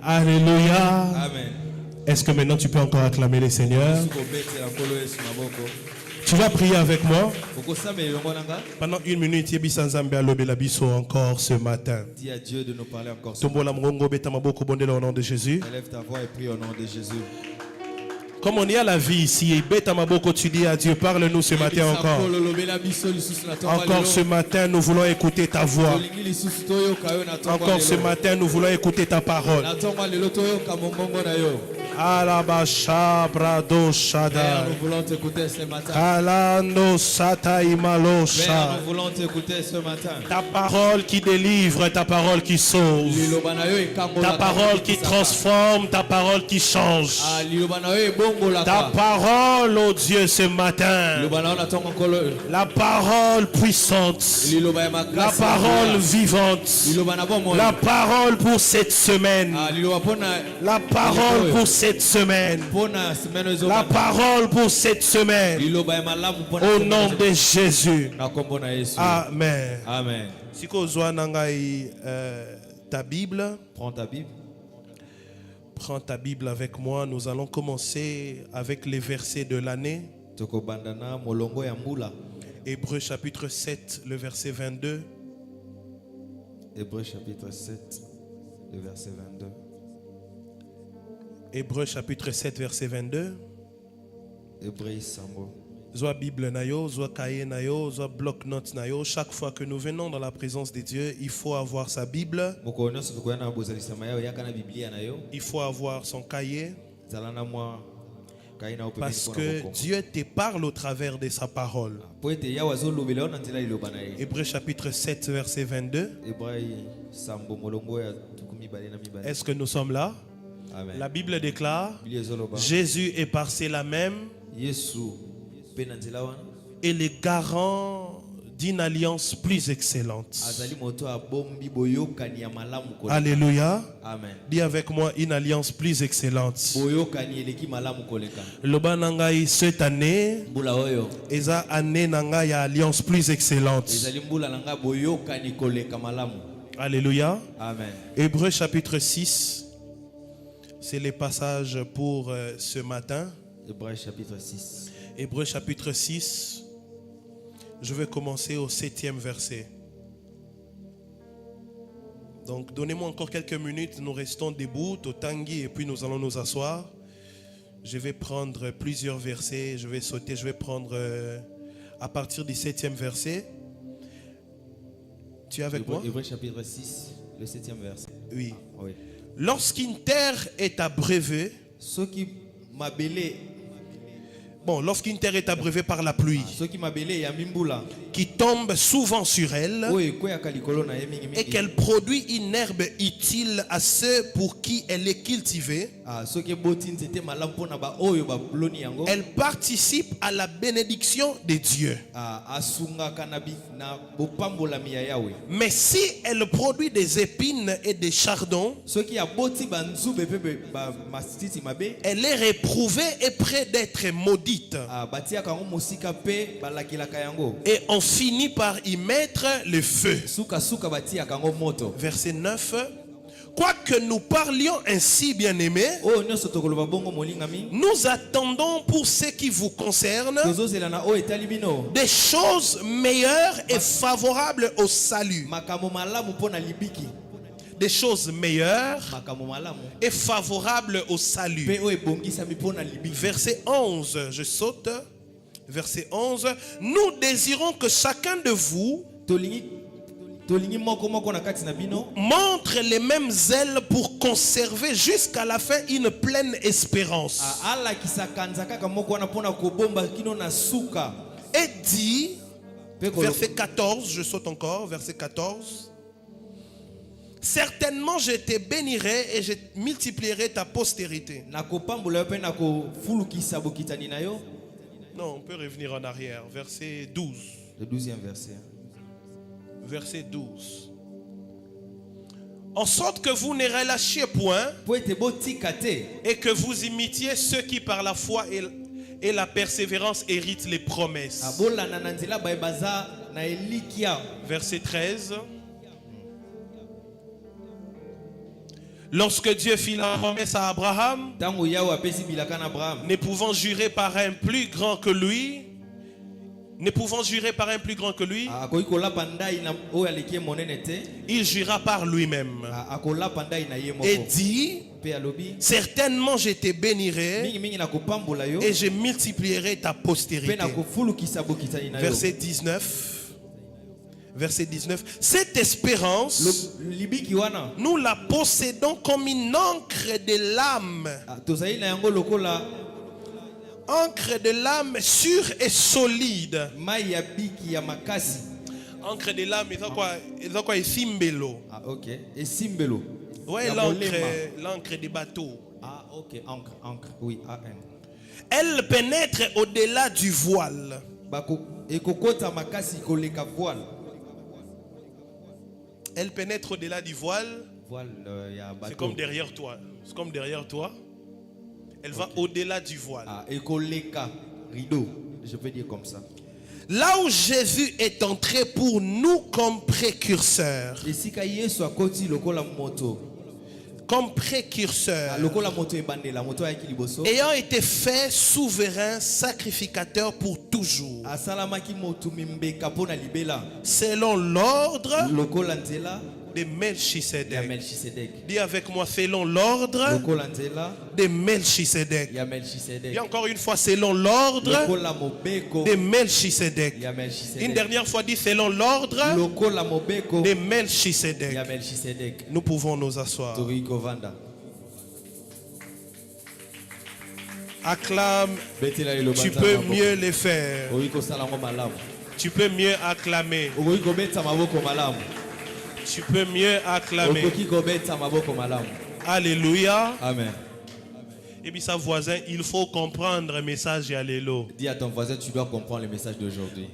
Alléluia. Amen. Est-ce que maintenant tu peux encore acclamer le Seigneur? Tu vas prier avec moi pendant 1 minute. Encore ce matin. Dis à Dieu de nous parler encore ce Au nom de Jésus. Élève ta voix et prie au nom de Jésus. Comme on y a la vie ici, tu dis à Dieu, parle-nous ce matin encore. Encore ce matin, nous voulons écouter ta voix. Encore ce matin, nous voulons écouter ta parole. Alabasha brado shada. Nous voulons t'écouter ce matin. Kalando sata imalosha. Nous voulons t'écouter ce matin. Ta parole qui délivre, ta parole qui sauve. Ta parole qui transforme, ta parole qui change. Ta parole, oh Dieu, ce matin. La parole puissante. La parole vivante. La parole pour cette semaine. La parole pour cette semaine. La parole pour cette semaine. Au nom de Jésus. Amen. Amen. Si tu ta Bible. Prends ta Bible. Prends ta Bible avec moi. Nous allons commencer avec les versets de l'année. Hébreux chapitre 7, le verset 22. Hébreux chapitre 7, le verset 22. Hébreux chapitre 7, verset 22. Hébreux Sambo. Soit Bible nayo, soit cahier nayo, soit bloc-notes nayo. Chaque fois que nous venons dans la présence de Dieu, il faut avoir sa Bible. Il faut avoir son cahier. Parce que Dieu te parle au travers de sa parole. Hébreux chapitre 7, verset 22. Est-ce que nous sommes là? Amen. La Bible déclare: Jésus est par cela même et les garants d'une alliance plus excellente. Alléluia. Amen. Dis avec moi, une alliance plus excellente. Loba nangai cette année, eza année nangai ya alliance plus excellente. Alléluia. Amen. Hébreux chapitre 6. C'est les passages pour ce matin. Hébreux chapitre 6. Hébreux chapitre 6. Je vais commencer au 7e verset. Donc donnez-moi encore quelques minutes. Nous restons debout au tangi et puis nous allons nous asseoir. Je vais prendre plusieurs versets. Je vais sauter. Je vais prendre à partir du 7e verset. Tu es avec moi? Hébreux chapitre 6, le 7e verset. Oui. Oui. Lorsqu'une terre est abreuvée, lorsqu'une terre est abreuvée par la pluie, qui tombe souvent sur elle, et qu'elle produit une herbe utile à ceux pour qui elle est cultivée, elle participe à la bénédiction de Dieu. Mais si elle produit des épines et des chardons, elle est réprouvée et près d'être maudite. Et on finit par y mettre le feu. Verset 9. Quoique nous parlions ainsi, bien-aimés, nous attendons pour ce qui vous concerne des choses meilleures et favorables au salut. Des choses meilleures et favorables au salut. Verset 11, je saute. Verset 11. Nous désirons que chacun de vous montre les mêmes ailes pour conserver jusqu'à la fin une pleine espérance. Et dit, verset 14, je saute encore, verset 14. Certainement je te bénirai et je multiplierai ta postérité. Non, on peut revenir en arrière. Verset 12. Le 12e verset. Verset 12. En sorte que vous ne relâchiez point et que vous imitiez ceux qui par la foi et la persévérance héritent les promesses. Verset 13. Lorsque Dieu fit la promesse à Abraham, ne pouvant jurer par un plus grand que lui, il jura par lui-même et dit: certainement je te bénirai et je multiplierai ta postérité. Verset 19. Verset 19. Cette espérance, nous la possédons comme une encre de l'âme. Encre de l'âme sûre et solide. Encre de l'âme, c'est quoi? Esimbelo. Ah, ok. Esimbelo. Ouais, l'encre des bateaux. Ah, ok. Encre. Oui, AN. Elle pénètre au-delà du voile. Elle pénètre au-delà du voile. C'est comme derrière toi. C'est comme derrière toi. Elle va au-delà du voile. Ah, rideau, je peux dire comme ça. Là où Jésus est entré pour nous comme précurseur. Comme précurseur. Ayant été fait souverain sacrificateur pour toujours. Selon l'ordre de Melchisedec. Dis avec moi, selon l'ordre de Melchisedec. Et encore une fois, selon l'ordre de Melchisedec. Une dernière fois, dis selon l'ordre de Melchisedec. Nous pouvons nous asseoir. Acclame, tu peux mieux le faire. Tu peux mieux acclamer. Tu peux mieux acclamer. Alléluia. Amen. Et puis sa voisin, il faut comprendre le message. Alléluia. Dis à ton voisin, tu dois comprendre le message d'aujourd'hui.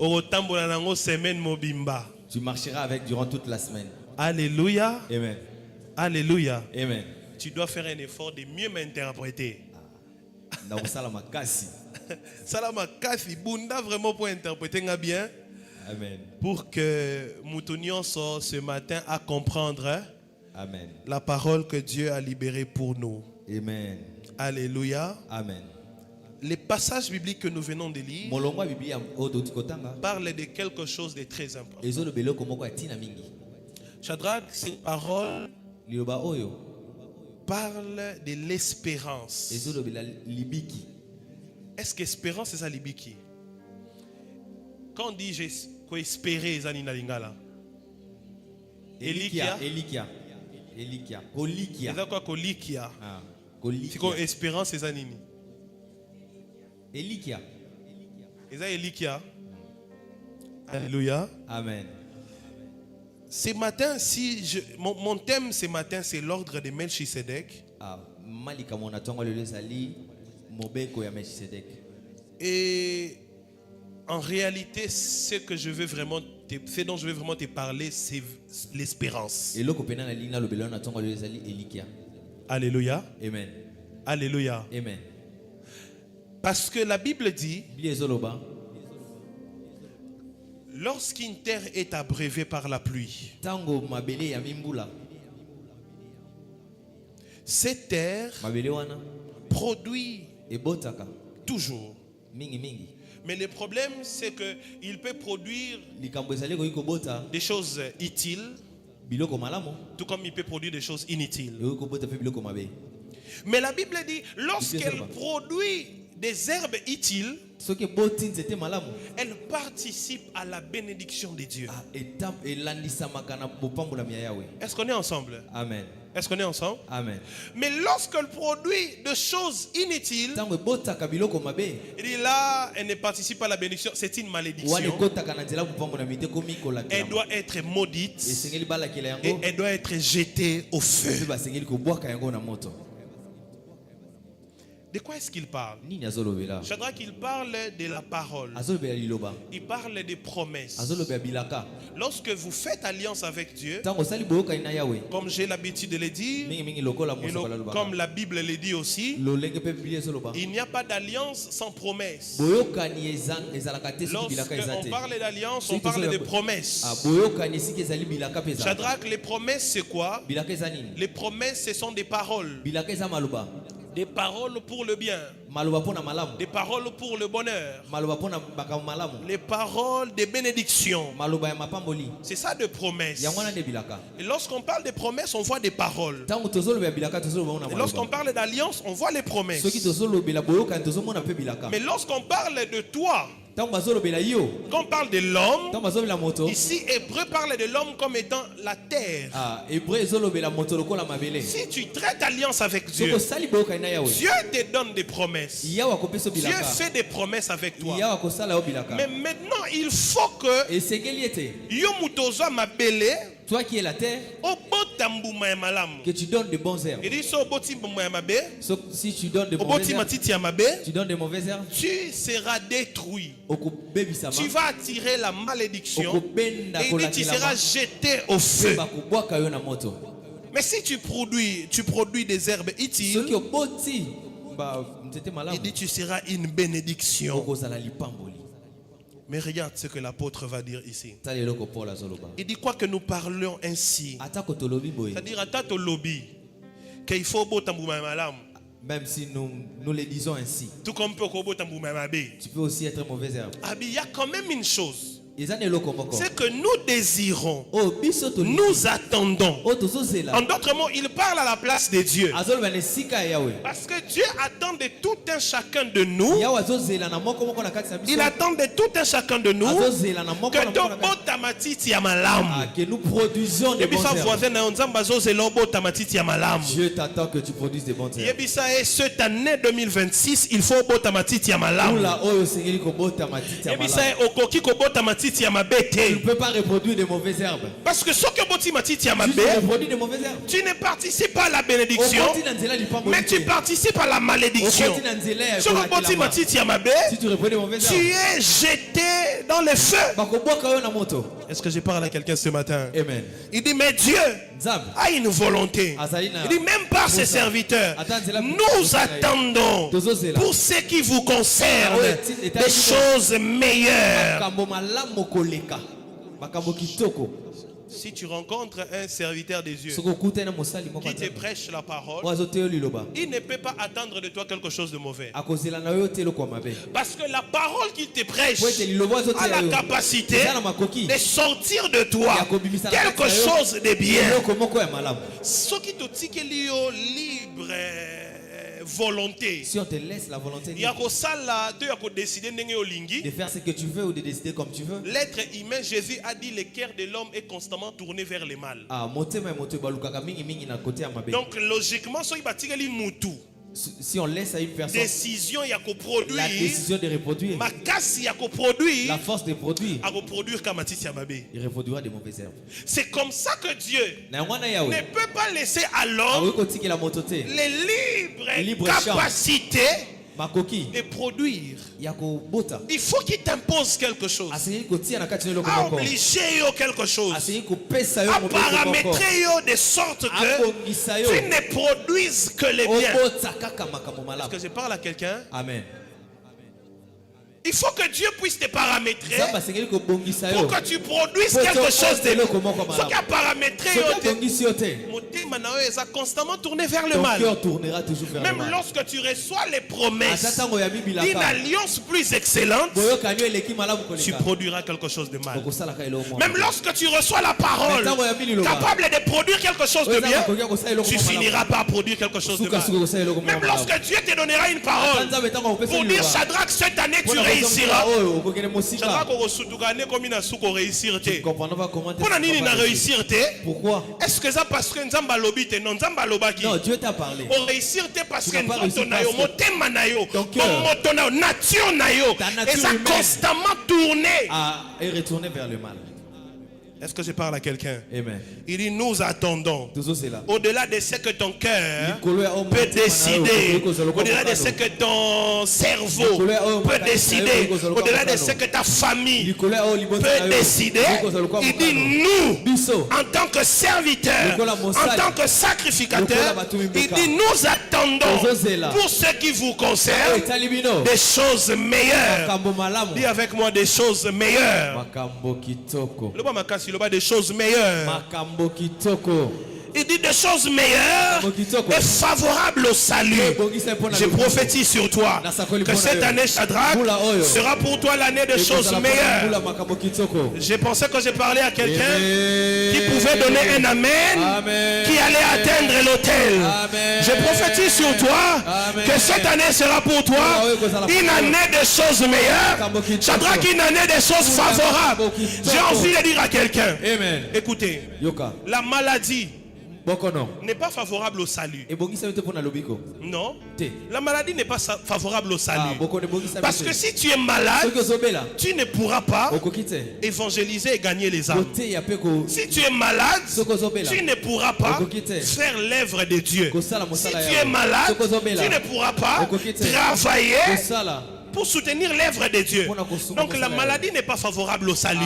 Tu marcheras avec durant toute la semaine. Alléluia. Amen. Alléluia. Amen. Tu dois faire un effort de mieux m'interpréter. Salamakasi, bunda vraiment pour interpréter bien. Amen. Pour que Moutonion soit ce matin à comprendre Amen. La parole que Dieu a libérée pour nous. Amen. Alléluia. Amen. Les passages bibliques que nous venons de lire parlent de quelque chose de très important. Shadrach, ces paroles parlent de l'espérance. Est-ce qu'espérance c'est ça libiki? Quand on dit j'ai espérer Zanina Lingala. Elikia. C'est quoi Kolikia? C'est quoi espérance c'est Zanini? Elikia. C'est ça Elikia. Alléluia. Amen. Ce matin, mon thème ce matin, c'est l'ordre de Melchisedec. Et en réalité, ce dont je veux vraiment te parler, c'est l'espérance. Alléluia. Amen. Alléluia. Amen. Parce que la Bible dit, lorsqu'une terre est abreuvée par la pluie, cette terre produit toujours. Mais le problème, c'est qu'il peut produire des choses utiles, tout comme il peut produire des choses inutiles. Mais la Bible dit, lorsqu'elle produit des herbes utiles, elle participe à la bénédiction de Dieu. Est-ce qu'on est ensemble? Amen. Est-ce qu'on est ensemble? Amen. Mais lorsqu'elle produit des choses inutiles, il dit là, elle ne participe pas à la bénédiction, c'est une malédiction. Elle doit être maudite et elle doit être jetée au feu. De quoi est-ce qu'il parle? Nini azolobela. Shadrach, il parle de la parole. Azolobela liloba. Il parle des promesses. Azolobela bilaka. Lorsque vous faites alliance avec Dieu, Tango sali boyoka ina Yahweh. comme j'ai l'habitude de le dire, Mingi lokola et mosoka loba. comme la Bible le dit aussi, Lolenge pe Biblia ezoloba. il n'y a pas d'alliance sans promesse. Boyoka ni ezalaka te soki bilaka Lorsque ezate. on parle d'alliance, on parle de promesses. Ah boyoka ni siki ezali bilaka peza. Shadrach, les promesses, c'est quoi? Bilaka ezanini. Les promesses, ce sont des paroles. Bilaka ezamaluba. Des paroles pour le bien. Des paroles pour le bonheur. Les paroles de bénédiction. C'est ça de promesses. Et lorsqu'on parle de promesses, on voit des paroles. Et lorsqu'on parle d'alliance, on voit les promesses. Mais lorsqu'on parle de toi, quand on parle de l'homme, ici Hébreu parle de l'homme comme étant la terre. Si tu traites alliance avec Dieu, Dieu te donne des promesses. Dieu fait des promesses avec toi. Mais maintenant, il faut que toi qui es la terre, que tu donnes de bons herbes. Si tu donnes de mauvaises herbes, tu donnes de mauvaises herbes, tu seras détruit. Tu vas attirer la malédiction et tu seras jeté au feu. Mais si tu produis des herbes utiles, il dit tu seras une bénédiction. Mais regarde ce que l'apôtre va dire ici. Il dit quoi que nous parlions ainsi. C'est-à-dire à tato lobby qu'il faut même si nous le disons ainsi. Tout comme tu peux aussi être mauvaise herbe. Il y a quand même une chose. C'est que nous désirons, nous attendons. En d'autres mots, il parle à la place de Dieu. Parce que Dieu attend de tout un chacun de nous. Il attend de tout un chacun de nous que nous produisions des bons herbes. Dieu t'attend que tu produises des bons herbes. Cette année 2026, il faut tu ne peux pas reproduire de mauvaises herbes. Parce que ce que tu ne participes pas à la bénédiction, mais tu participes à la malédiction. Si tu reproduis de mauvaises herbes, tu es jeté dans le feu. Est-ce que je parle à quelqu'un ce matin? Amen. Il dit, mais Dieu a une volonté. Il dit, même par ses serviteurs, nous attendons pour ce qui vous concerne des choses meilleures. Si tu rencontres un serviteur des yeux qui te prêche la parole, il ne peut pas attendre de toi quelque chose de mauvais. Parce que la parole qu'il te prêche a la capacité de sortir de toi quelque chose de bien. Ce qui te dit qu'il y a libre volonté. Si on te laisse la volonté de faire ce que tu veux ou de décider comme tu veux. L'être humain, Jésus a dit, le cœur de l'homme est constamment tourné vers le mal. Donc logiquement, si on laisse à une personne la décision de reproduire, la force de produire, il reproduira des mauvaises herbes. C'est comme ça que Dieu ne peut pas laisser à l'homme les libres capacités de produire. Il faut qu'il t'impose quelque chose. À obliger quelque chose. À paramétrer de sorte que tu ne produises que les biens. Est-ce que je parle à quelqu'un? Amen. Il faut que Dieu puisse te paramétrer pour que tu produises quelque chose de bien. Ce qui a paramétré, constamment tourné vers le mal. Même lorsque tu reçois les promesses d'une alliance plus excellente, tu produiras quelque chose de mal. Même lorsque tu reçois la parole capable de produire quelque chose de bien, tu finiras par produire quelque chose de mal. Même lorsque Dieu te donnera une parole pour dire, Shadrach, cette année tu réussiras. Pourquoi? Est-ce que ça parce que Nzamba lobi te non Nzamba lobaki? Non, Dieu t'a parlé. On réussir parce que ton nature nayo, et ça constamment tourné et retourné vers le mal. Est-ce que je parle à quelqu'un? Amen. Il dit nous attendons. Au-delà de ce que ton cœur peut décider, au-delà de ce que ton cerveau peut décider, au-delà de ce que ta famille peut décider, il dit nous, en tant que serviteurs, en tant que sacrificateurs, il dit nous attendons pour ce qui vous concerne des choses meilleures. Dis avec moi des choses meilleures. Des choses meilleures. Il dit des choses meilleures et favorables au salut. Je prophétise sur toi que cette année, Shadrach, sera pour toi l'année de choses meilleures. J'ai pensé que j'ai parlé à quelqu'un qui pouvait donner un amen, qui allait atteindre l'autel. Je prophétise sur toi que cette année sera pour toi une année de choses meilleures. Shadrach, une année de choses favorables. J'ai envie de dire à quelqu'un, écoutez, la maladie n'est pas favorable au salut. Non. La maladie n'est pas favorable au salut. Parce que si tu es malade, tu ne pourras pas évangéliser et gagner les âmes. Si tu es malade, tu ne pourras pas faire l'œuvre de Dieu. Si tu es malade, tu ne pourras pas travailler pour soutenir l'œuvre de Dieu. Donc la maladie n'est pas favorable au salut.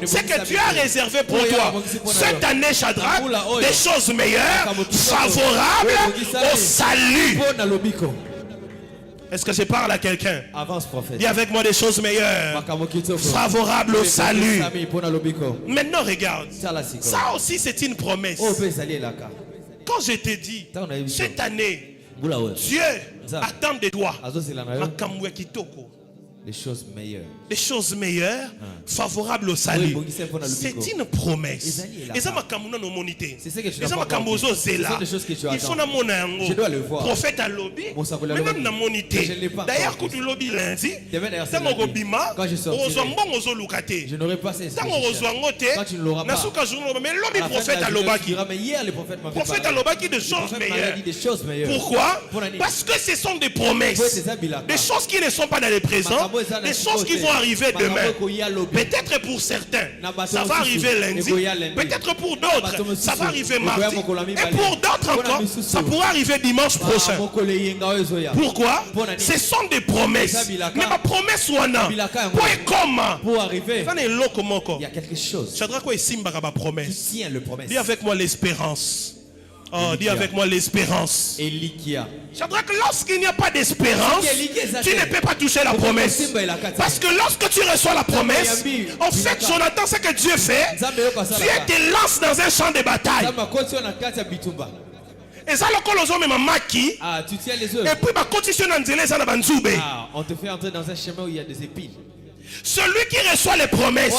C'est que Dieu a réservé pour toi cette année, Shadrach, des choses meilleures, favorables au salut. Est-ce que je parle à quelqu'un? Avance, prophète. Dis avec moi des choses meilleures, favorables au salut. Maintenant regarde, ça aussi c'est une promesse. Quand je t'ai dit, cette année, Dieu attend de toi des choses meilleures. Des choses meilleures, favorables au salut. C'est une promesse. Et ça m'a c'est ce que je dois il faut je dois le voir. Prophète à lobby, mais même dans monité. D'ailleurs, quand tu lobby lundi, quand je sortirai, je n'aurai pas ces choses. Quand tu ne l'auras pas, mais lobby prophète à l'obaki. Prophète à l'obaki de choses meilleures. Pourquoi? Parce que ce sont des promesses. Des choses qui ne sont pas dans les présents. Des choses qui vont arriver demain. Peut-être pour certains, ça va arriver lundi. Peut-être pour d'autres, ça va arriver mardi. Et pour d'autres encore, ça pourra arriver dimanche prochain. Pourquoi? Ce sont des promesses. Mais ma promesse pour arriver, il y a quelque chose. Dis avec moi l'espérance. Oh, dis avec moi l'espérance. Shadrach, lorsqu'il n'y a pas d'espérance, tu ne peux pas toucher la promesse. Parce que lorsque tu reçois la promesse, en fait, Jonathan, ce que Dieu fait, Dieu te lance dans un champ de bataille. Et ça, tu tiens les œufs. Et puis, on te fait entrer dans un chemin où il y a des épines. Celui qui reçoit les promesses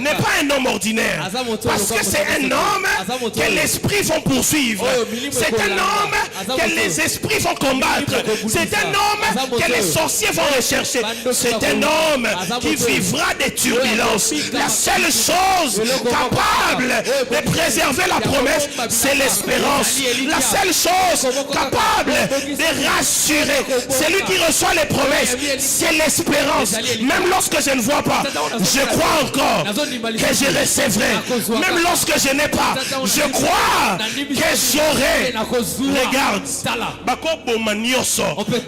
n'est pas un homme ordinaire. Parce que c'est un homme que l'esprit vont poursuivre. C'est un homme que les esprits vont combattre. C'est un homme que les sorciers vont rechercher. C'est un homme qui vivra des turbulences. La seule chose capable de préserver la promesse, c'est l'espérance. La seule chose capable de rassurer celui qui reçoit les promesses, c'est l'espérance. Même lorsque je ne vois pas, je crois encore que je recevrai. Même lorsque je n'ai pas, je crois que j'aurai. Regarde,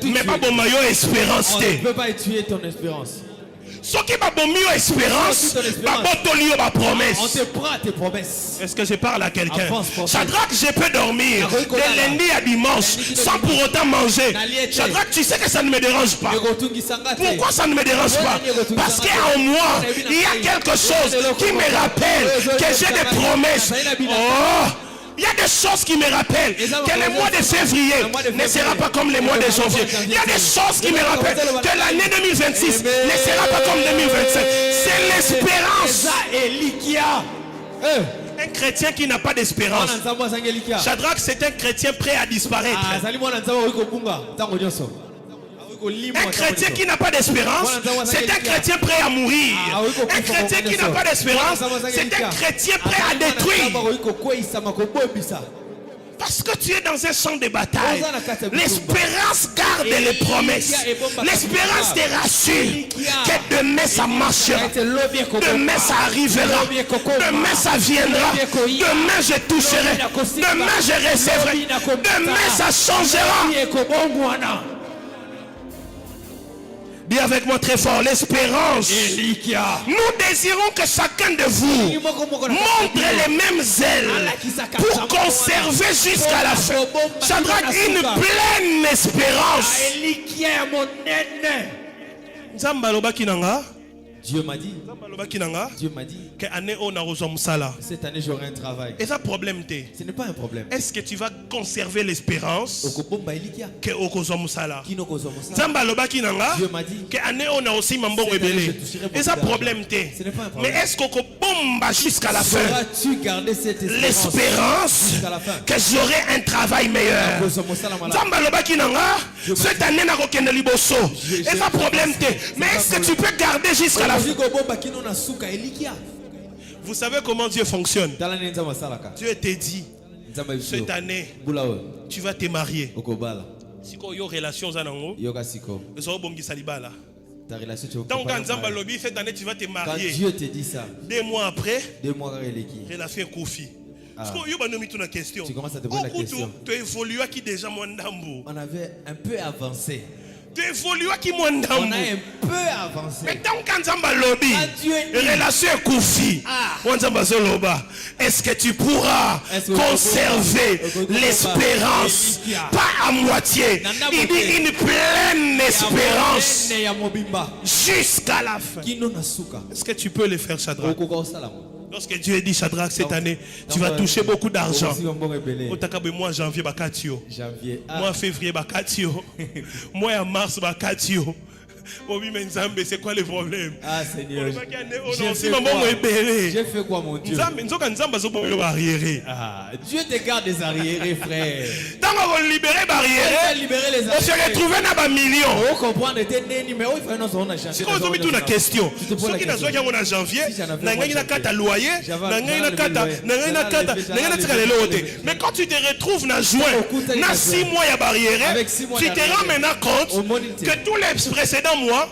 mais pas bon maillot espérance. On ne peut pas tuer ton espérance. Ce qui va bon mieux espérance, on te prend tes promesses. Est-ce que je parle à quelqu'un? Shadrach, je peux dormir de lundi à dimanche sans pour autant manger. Shadrach, tu sais que ça ne me dérange pas. Pourquoi ça ne me dérange pas? Parce qu'en moi, il y a quelque chose qui me rappelle que j'ai des promesses. Oh! Il y a des choses qui me rappellent que le mois de février ne sera pas comme le mois de janvier. Il y a des choses qui me rappellent que l'année 2026 ne sera pas comme 2025. C'est l'espérance. Un chrétien qui n'a pas d'espérance. Shadrach, c'est un chrétien prêt à disparaître. Un chrétien qui n'a pas d'espérance, c'est un chrétien prêt à mourir. Un chrétien qui n'a pas d'espérance, c'est un chrétien prêt à détruire. Parce que tu es dans un champ de bataille. L'espérance garde les promesses. L'espérance te rassure que demain ça marchera. Demain ça arrivera. Demain ça viendra. Demain je toucherai. Demain je recevrai. Demain ça changera. Dis avec moi très fort, l'espérance. Nous désirons que chacun de vous montre les mêmes ailes pour conserver jusqu'à la fin. Shadrach, une pleine espérance. Dieu m'a dit que cette année j'aurai un travail. Et ça problème ce n'est pas un problème. Est-ce que tu vas conserver l'espérance que okozwa Dieu m'a dit que année on a aussi mambo rebelle. Et ça problème mais est-ce qu'on bomba jusqu'à la fin? Sauras-tu garder cette l'espérance que j'aurai un travail meilleur? Cette année na kokende liboso. Et ça problème mais est-ce que tu peux garder jusqu'à la fin? Vous savez comment Dieu fonctionne? Dieu te dit cette année tu vas te marier. Si tu as une relation, ta relation cette année tu vas te marier. Quand Dieu te dit ça, 2 mois après, relation est Kofi. Tu commences à te poser la question. On avait un peu avancé. On a un peu avancé. Mais quand Nzamba lobby, relation Kofi. Est-ce que tu pourras conserver l'espérance? Pas à moitié. Il dit une pleine espérance jusqu'à la fin. Est-ce que tu peux le faire, Shadrach? Lorsque Dieu dit, Shadrach, cette année, tu vas toucher beaucoup d'argent. Moi, janvier, moi, février, moi, mars, c'est quoi le problème? Ah Seigneur, j'ai fait quoi mon Dieu? Dieu te garde des arriérés, frère. Tant qu'on va libérer les barrières, on se retrouve dans un million. On comprend les numéros, il faut nous en si on a une question, ceux qui n'ont pas en janvier, mais quand tu te retrouves dans juin, dans 6 mois il y a barrière, tu te rends maintenant compte que tous les précédents mois,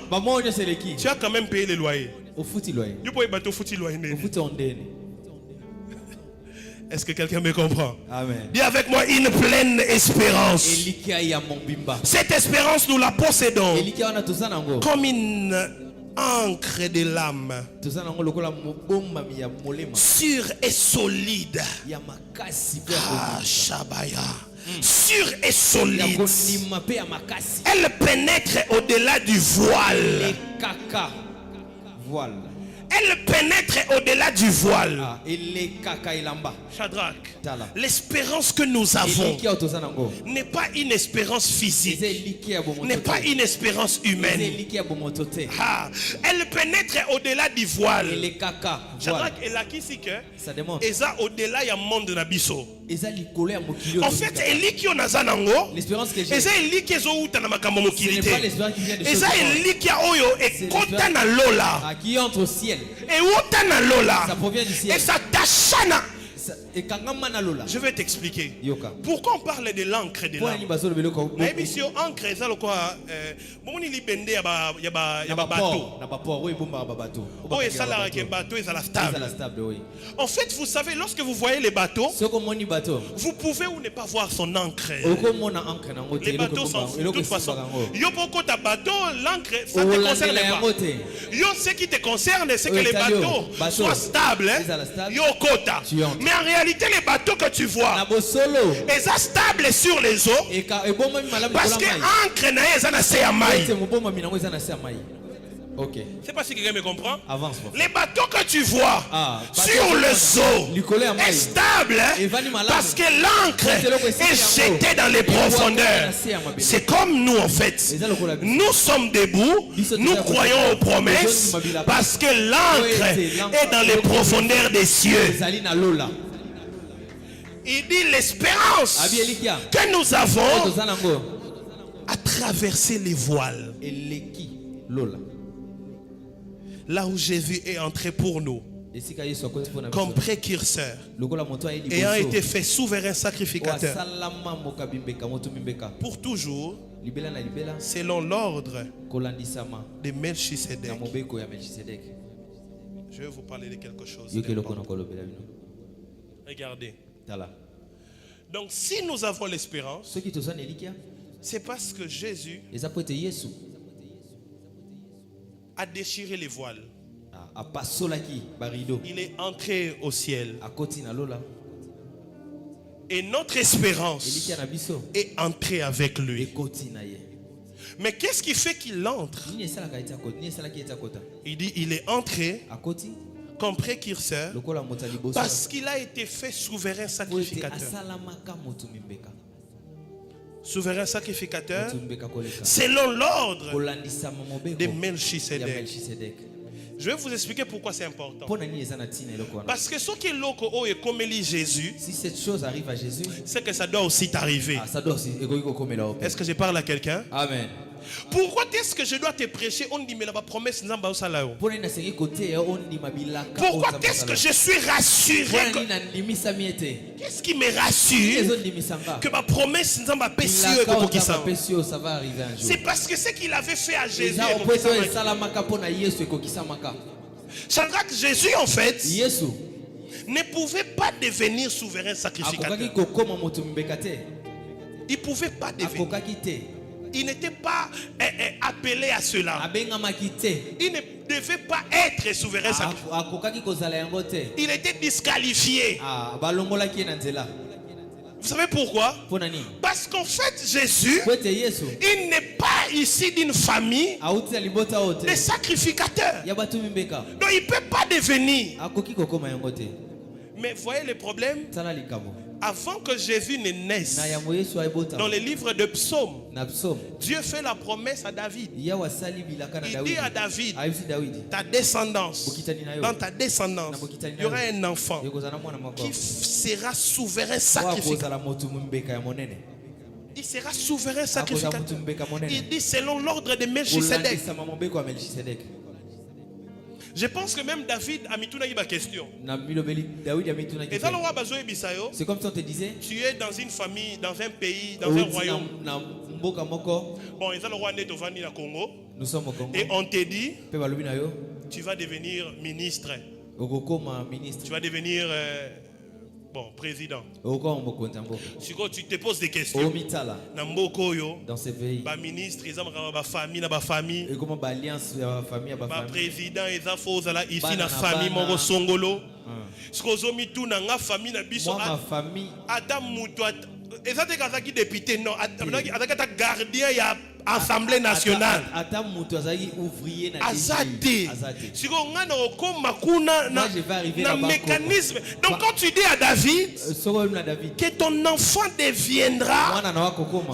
tu as quand même payé les loyers. Est-ce que quelqu'un me comprend? Amen. Dis avec moi une pleine espérance. Cette espérance nous la possédons comme une encre de l'âme, sûre et solide. Ah, Shabaya. Sûre et solide. Elle pénètre au-delà du voile. Elle pénètre au-delà du voile. Shadrach, l'espérance que nous avons n'est pas une espérance physique, n'est pas une espérance humaine. Elle pénètre au-delà du voile. Shadrach, elle a qui si que eza au-delà ya monde na biso. En fait, eliki on a nango. Eza eliki zo uta na makambo mokilité. Eza eliki oyo e kota na lola. Qui entre au ciel. Et uta na lola. Ça provient du ciel. Et ça tachana. Je vais t'expliquer. Pourquoi on parle de l'encre de l'âme? Encre eza lokwa bomoni libende ya ba bateau. Oh et ça là que bateau est à la stable. En fait, vous savez, lorsque vous voyez les bateaux, vous pouvez ou ne pas voir son encre. Les bateaux sont de toute façon. Yo poko ta bateau, l'encre ça te concerne pas. Yo ce qui te concerne c'est que les bateaux soient stables. Yo kota. Mais en réalité, les bateaux que tu vois, ils sont stables sur les eaux parce que l'encre Ok. C'est pas si quelqu'un me comprend. Avance. Les bateaux que tu vois sur les eaux est stable parce que l'encre est jetée dans les profondeurs. C'est comme nous en fait. Nous sommes debout, nous croyons aux promesses parce que l'encre est dans les profondeurs des cieux. Il dit l'espérance que nous avons à traverser les voiles. Là où Jésus est entré pour nous. comme précurseur, ayant été fait souverain sacrificateur pour toujours, selon l'ordre de Melchisedec. Je vais vous parler de quelque chose. Regardez. Donc si nous avons l'espérance, c'est parce que Jésus a déchiré les voiles. Il est entré au ciel. Et notre espérance est entrée avec lui. Mais qu'est-ce qui fait qu'il entre? Il dit il est entré comme précurseur parce qu'il a été fait souverain sacrificateur. Souverain sacrificateur selon l'ordre de Melchisedec. Je vais vous expliquer pourquoi c'est important. Parce que ce qui est loco et comme Jésus, si cette chose arrive à Jésus, c'est que ça doit aussi t'arriver. Est-ce que je parle à quelqu'un? Amen. Pourquoi est-ce que je dois te prêcher? On dit mais la promesse pourquoi est-ce que je suis rassuré? Qu'est-ce qui me rassure? Que ma promesse ça va arriver un jour. C'est parce que ce qu'il avait fait à Jésus. Shadrach, Jésus en fait ne pouvait pas devenir souverain sacrificateur. Il ne pouvait pas devenir. Il n'était pas appelé à cela. Il ne devait pas être souverain sacrificateur. Il était disqualifié. Vous savez pourquoi? Parce qu'en fait Jésus, il n'est pas ici d'une famille de sacrificateurs. Donc il ne peut pas devenir. Mais voyez le problème? Avant que Jésus ne naisse, dans les livres de psaumes, Dieu fait la promesse à David. Il dit à David, ta descendance, dans ta descendance, il y aura un enfant qui sera souverain sacrificateur. Il sera souverain sacrificateur. Il dit selon l'ordre de Melchisedec. Je pense que même David a mis une question. C'est comme si on te disait, tu es dans une famille, dans un pays, dans un royaume. Bon, nous sommes au Congo. Et on te dit, tu vas devenir ministre. Tu vas devenir président. Si tu te poses des questions, dans ces pays, ministre, ils ont famille, et comment alliance président, ils ont ici na famille mon songolo. Si vous avez tout na famille na biso, famille, Adam muto, ezate député non, azaka gardien ya Assemblée nationale. Azate. Si on a un mécanisme. Donc quand tu dis à David que ton enfant deviendra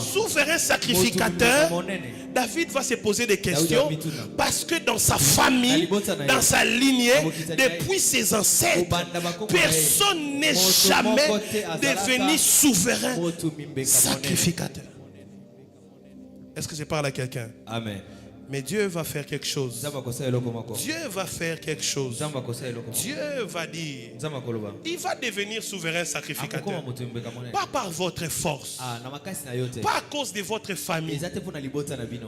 souverain sacrificateur, David va se poser des questions parce que dans sa famille, dans sa lignée, depuis ses ancêtres, personne n'est jamais devenu souverain sacrificateur. Est-ce que je parle à quelqu'un? Amen. Mais Dieu va faire quelque chose. Dieu va faire quelque chose. Dieu va dire. Il va devenir souverain sacrificateur. Pas par votre force. Pas à cause de votre famille.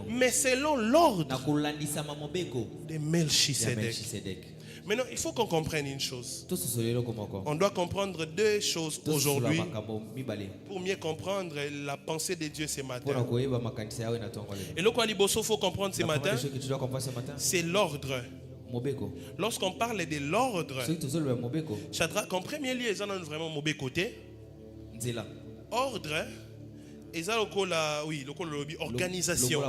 Mais selon l'ordre de Melchisedec. Maintenant, il faut qu'on comprenne une chose. On doit comprendre deux choses aujourd'hui pour mieux comprendre la pensée de Dieu ce matin. Et le quoi il faut comprendre ce matin, c'est l'ordre. Lorsqu'on parle de l'ordre, Shadrach, en premier lieu, ils en ont vraiment mauvais côté. Ordre, ils ont organisation,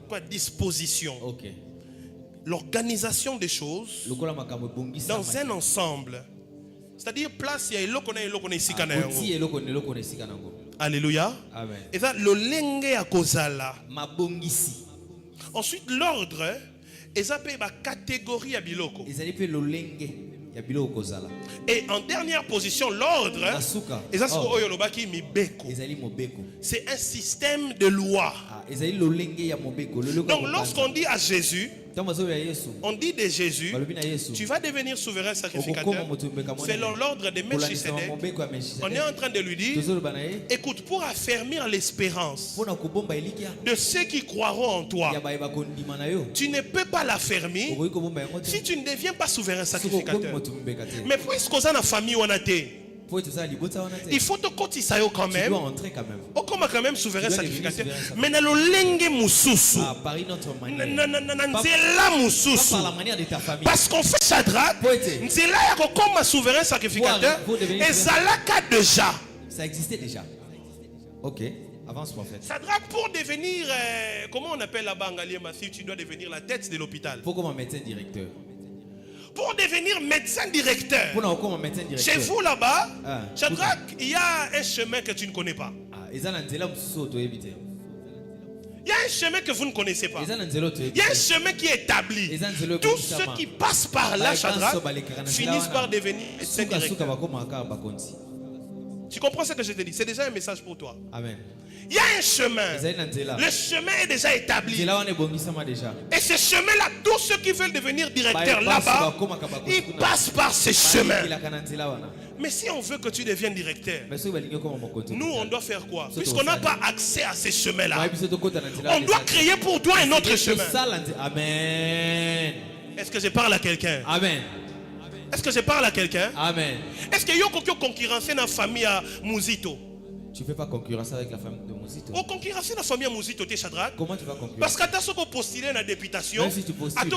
quoi, disposition. L'organisation des choses dans un ensemble. C'est-à-dire place il y a ici. Alléluia. Et ça lolenge ya kozala. Ensuite l'ordre et ça peut catégorie ya biloko. Et en dernière position l'ordre et ça c'est un système de loi. Donc lorsqu'on dit à Jésus On dit de Jésus, tu vas devenir souverain sacrificateur selon l'ordre de Melchisedec. On est en train de lui dire, écoute, pour affermir l'espérance de ceux qui croiront en toi, tu ne peux pas l'affermir si tu ne deviens pas souverain sacrificateur. Mais puisqu'on a la famille, on a été. Il faut te cotiser quand même. On comme quand même souverain sacrificateur. Mais na lolenge mususu. Nzela mususu. Parce qu'on fait Shadrach. Nzela ya comme souverain sacrificateur. Et Zalaka déjà. Ça existait déjà. Ok. Avance prophète. Shadrach pour devenir comment on appelle là-bas en Galilée Massif, tu dois devenir la tête de l'hôpital. Pour comme un médecin directeur. Pour devenir médecin directeur. Chez vous là-bas, Shadrach, il y a un chemin que tu ne connais pas. Il y a un chemin que vous ne connaissez pas. Il y a un chemin qui est établi. Tous ceux qui passent par là, Shadrach, finissent par devenir médecin directeur. Tu comprends ce que je te dis? C'est déjà un message pour toi. Amen. Il y a un chemin. Le chemin est déjà établi. Et ce chemin-là, tous ceux qui veulent devenir directeurs là-bas, ils passent par ce chemin. Mais si on veut que tu deviennes directeur, nous, on doit faire quoi? Puisqu'on n'a pas accès à ce chemin-là, on doit créer pour toi un autre chemin. Amen. Est-ce que je parle à quelqu'un? Amen. Est-ce que je parle à quelqu'un? Amen. Est-ce qu'il y a quelqu'un concurrencé dans la famille à Mouzito? Tu ne peux pas concurrencer avec la famille de Mouzito. On concurrence la famille à Mouzito, tu es Shadrach. Comment tu vas concurrencer? Parce que tu as postulé dans la députation. Si tu postules,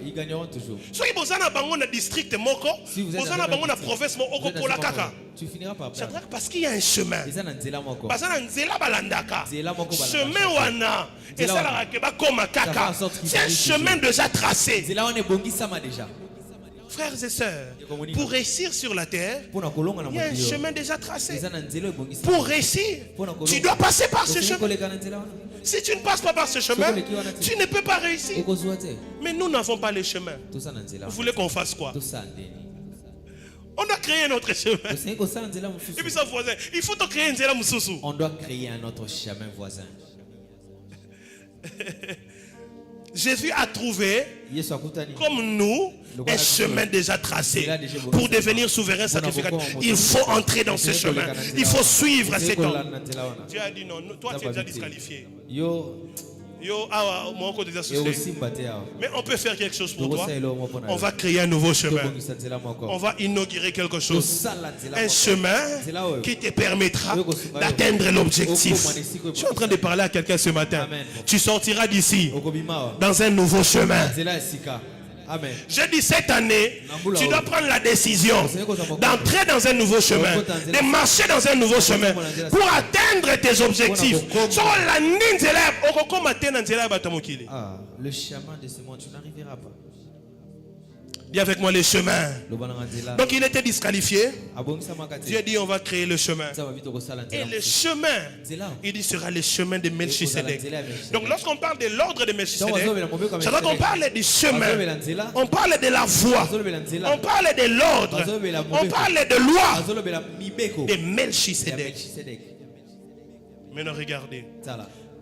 ils gagneront toujours. Si vous avez un district, vous avez une province, tu finiras par perdre. Shadrach, parce qu'il y a un chemin. Parce qu'il y a un chemin. C'est un chemin déjà tracé. Frères et sœurs, pour réussir sur la terre, il y a un chemin déjà tracé. Pour réussir, tu dois passer par ce chemin. Si tu ne passes pas par ce chemin, tu ne peux pas réussir. Mais nous n'avons pas le chemin. Vous voulez qu'on fasse quoi? On doit créer un autre chemin. Et puis ça, voisin, il faut créer un chemin. On doit créer un autre chemin voisin. Jésus a trouvé, comme nous, un chemin déjà tracé. Pour devenir souverain sacrificateur, il faut entrer dans ce chemin. Il faut suivre cet homme. Dieu a dit non, toi tu es déjà disqualifié. Mais on peut faire quelque chose pour toi. On va créer un nouveau chemin. On va inaugurer quelque chose. Un chemin qui te permettra d'atteindre l'objectif. Je suis en train de parler à quelqu'un ce matin. Tu sortiras d'ici dans un nouveau chemin. Amen. Je dis cette année, tu dois prendre la décision d'entrer dans un nouveau chemin, de marcher dans un nouveau chemin pour atteindre tes objectifs. Le chemin de ce monde, tu n'arriveras pas. Dis avec moi le chemin. Donc il était disqualifié. Dieu dit on va créer le chemin. Et le chemin, il dit sera le chemin de Melchisedec. Donc lorsqu'on parle de l'ordre de Melchisedec, c'est vrai qu'on parle du chemin. On parle de la voie. On parle de l'ordre. On parle de loi de Melchisedec. Maintenant regardez.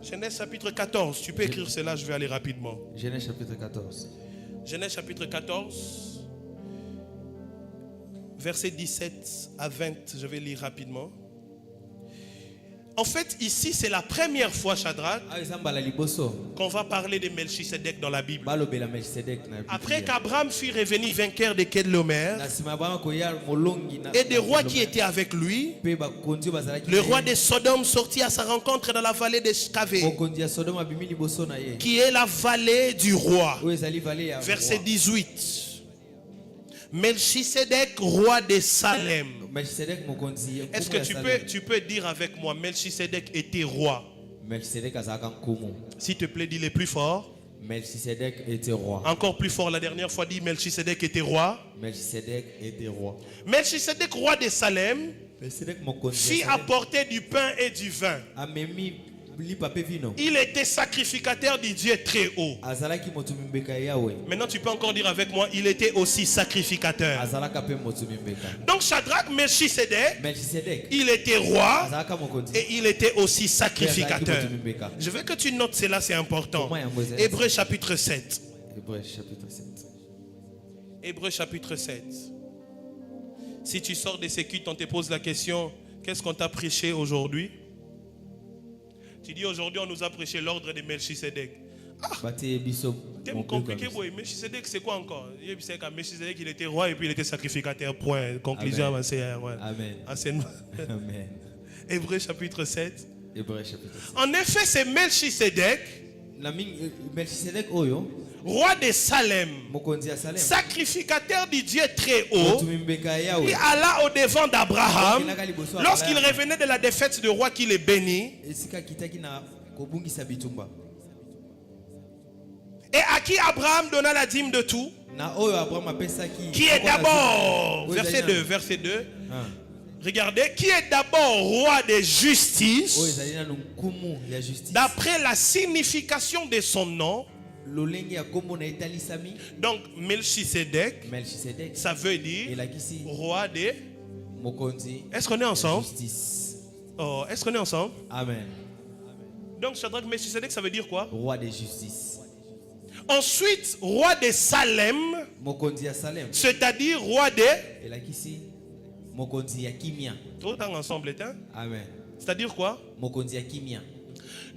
Genèse chapitre 14. Tu peux écrire cela, je vais aller rapidement. Genèse chapitre 14. Genèse chapitre 14, versets 17 à 20, je vais lire rapidement. En fait, ici, c'est la première fois, Shadrach, qu'on va parler de Melchisedec dans la Bible. Après qu'Abraham fut revenu vainqueur de Kedlomer et des rois qui étaient avec lui, le roi de Sodome sortit à sa rencontre dans la vallée de Shkavé, qui est la vallée du roi. Verset 18. Melchisedec, roi de Salem. Est-ce que tu peux dire avec moi, Melchisedec était roi? S'il te plaît, dis-le plus fort. Melchisedec était roi. Encore plus fort, la dernière fois, dit Melchisedec était roi. Melchisedec était roi. Melchisedec, roi de Salem, fit apporter du pain et du vin. Il était sacrificateur du Dieu très haut. Maintenant tu peux encore dire avec moi, il était aussi sacrificateur. Donc Shadrach, Melchisedec, il était roi et il était aussi sacrificateur. Je veux que tu notes cela, c'est important. Hébreux chapitre 7. Hébreux chapitre 7. Si tu sors de ces cultes, on te pose la question, qu'est-ce qu'on t'a prêché aujourd'hui? Tu dis aujourd'hui on nous a prêché l'ordre de Melchisedec. Thème compliqué, Melchisedec c'est quoi encore? Melchisedec il était roi et puis il était sacrificateur. Point. Conclusion avancée. Amen. Amen. Hébreux chapitre 7. Hébreux chapitre 7. En effet, c'est Melchisedec, roi de Salem, sacrificateur du Dieu très haut, qui alla au devant d'Abraham lorsqu'il revenait de la défaite du roi qui les bénit, et à qui Abraham donna la dîme de tout, qui est d'abord, verset 2, regardez, qui est d'abord roi de justice, d'après la signification de son nom. Donc Melchisedec, ça veut dire roi de... Est-ce qu'on est ensemble? Oh, est-ce qu'on est ensemble? Amen. Donc Shadrach, Melchisedec, ça veut dire quoi? Roi de justice. Ensuite, roi de Salem, c'est-à-dire roi de... Tout ensemble, amen. C'est-à-dire quoi?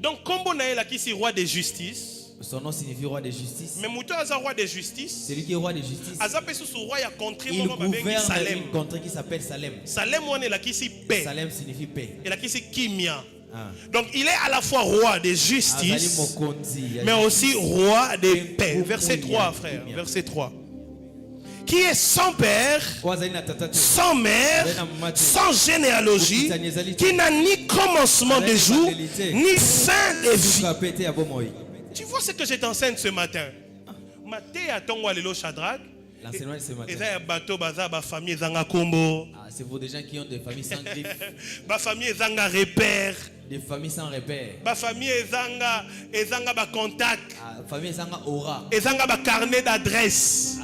Donc, comme on a ici roi de justice, son nom signifie roi de justice. Mais Mouto a roi de justice. Celui qui est roi de justice. Il gouverne une contrée qui s'appelle Salem. Salem on est là qui paix. Salem signifie paix. Et là qui kimia. Donc il est à la fois roi de justice, mais aussi roi de paix. Verset 3, frère. Verset 3. Qui est sans père, sans mère, sans généalogie, qui n'a ni commencement de jour, ni fin de vie. Tu vois ce que je t'enseigne ce matin? L'enseignement de ce matin. C'est pour des gens qui ont des familles sans griffes. Des familles sans repères. Famille sans aura. Carnet d'adresse.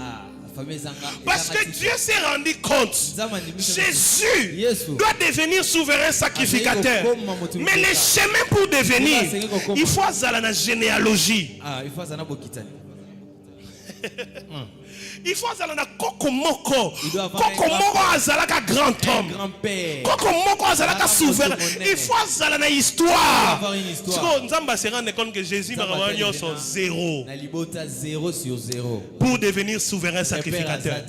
Parce que Dieu s'est rendu compte, Jésus doit devenir souverain sacrificateur. Mais le chemin pour devenir, il faut aller dans la généalogie. Il faut aller dans Kokomoko. Kokomoko azalaka grand homme. Kokomoko azalaka souverain. Il faut aller dans l'histoire. Nzamba se rend compte que Jésus va revenir sur 0. Pour devenir souverain sacrificateur.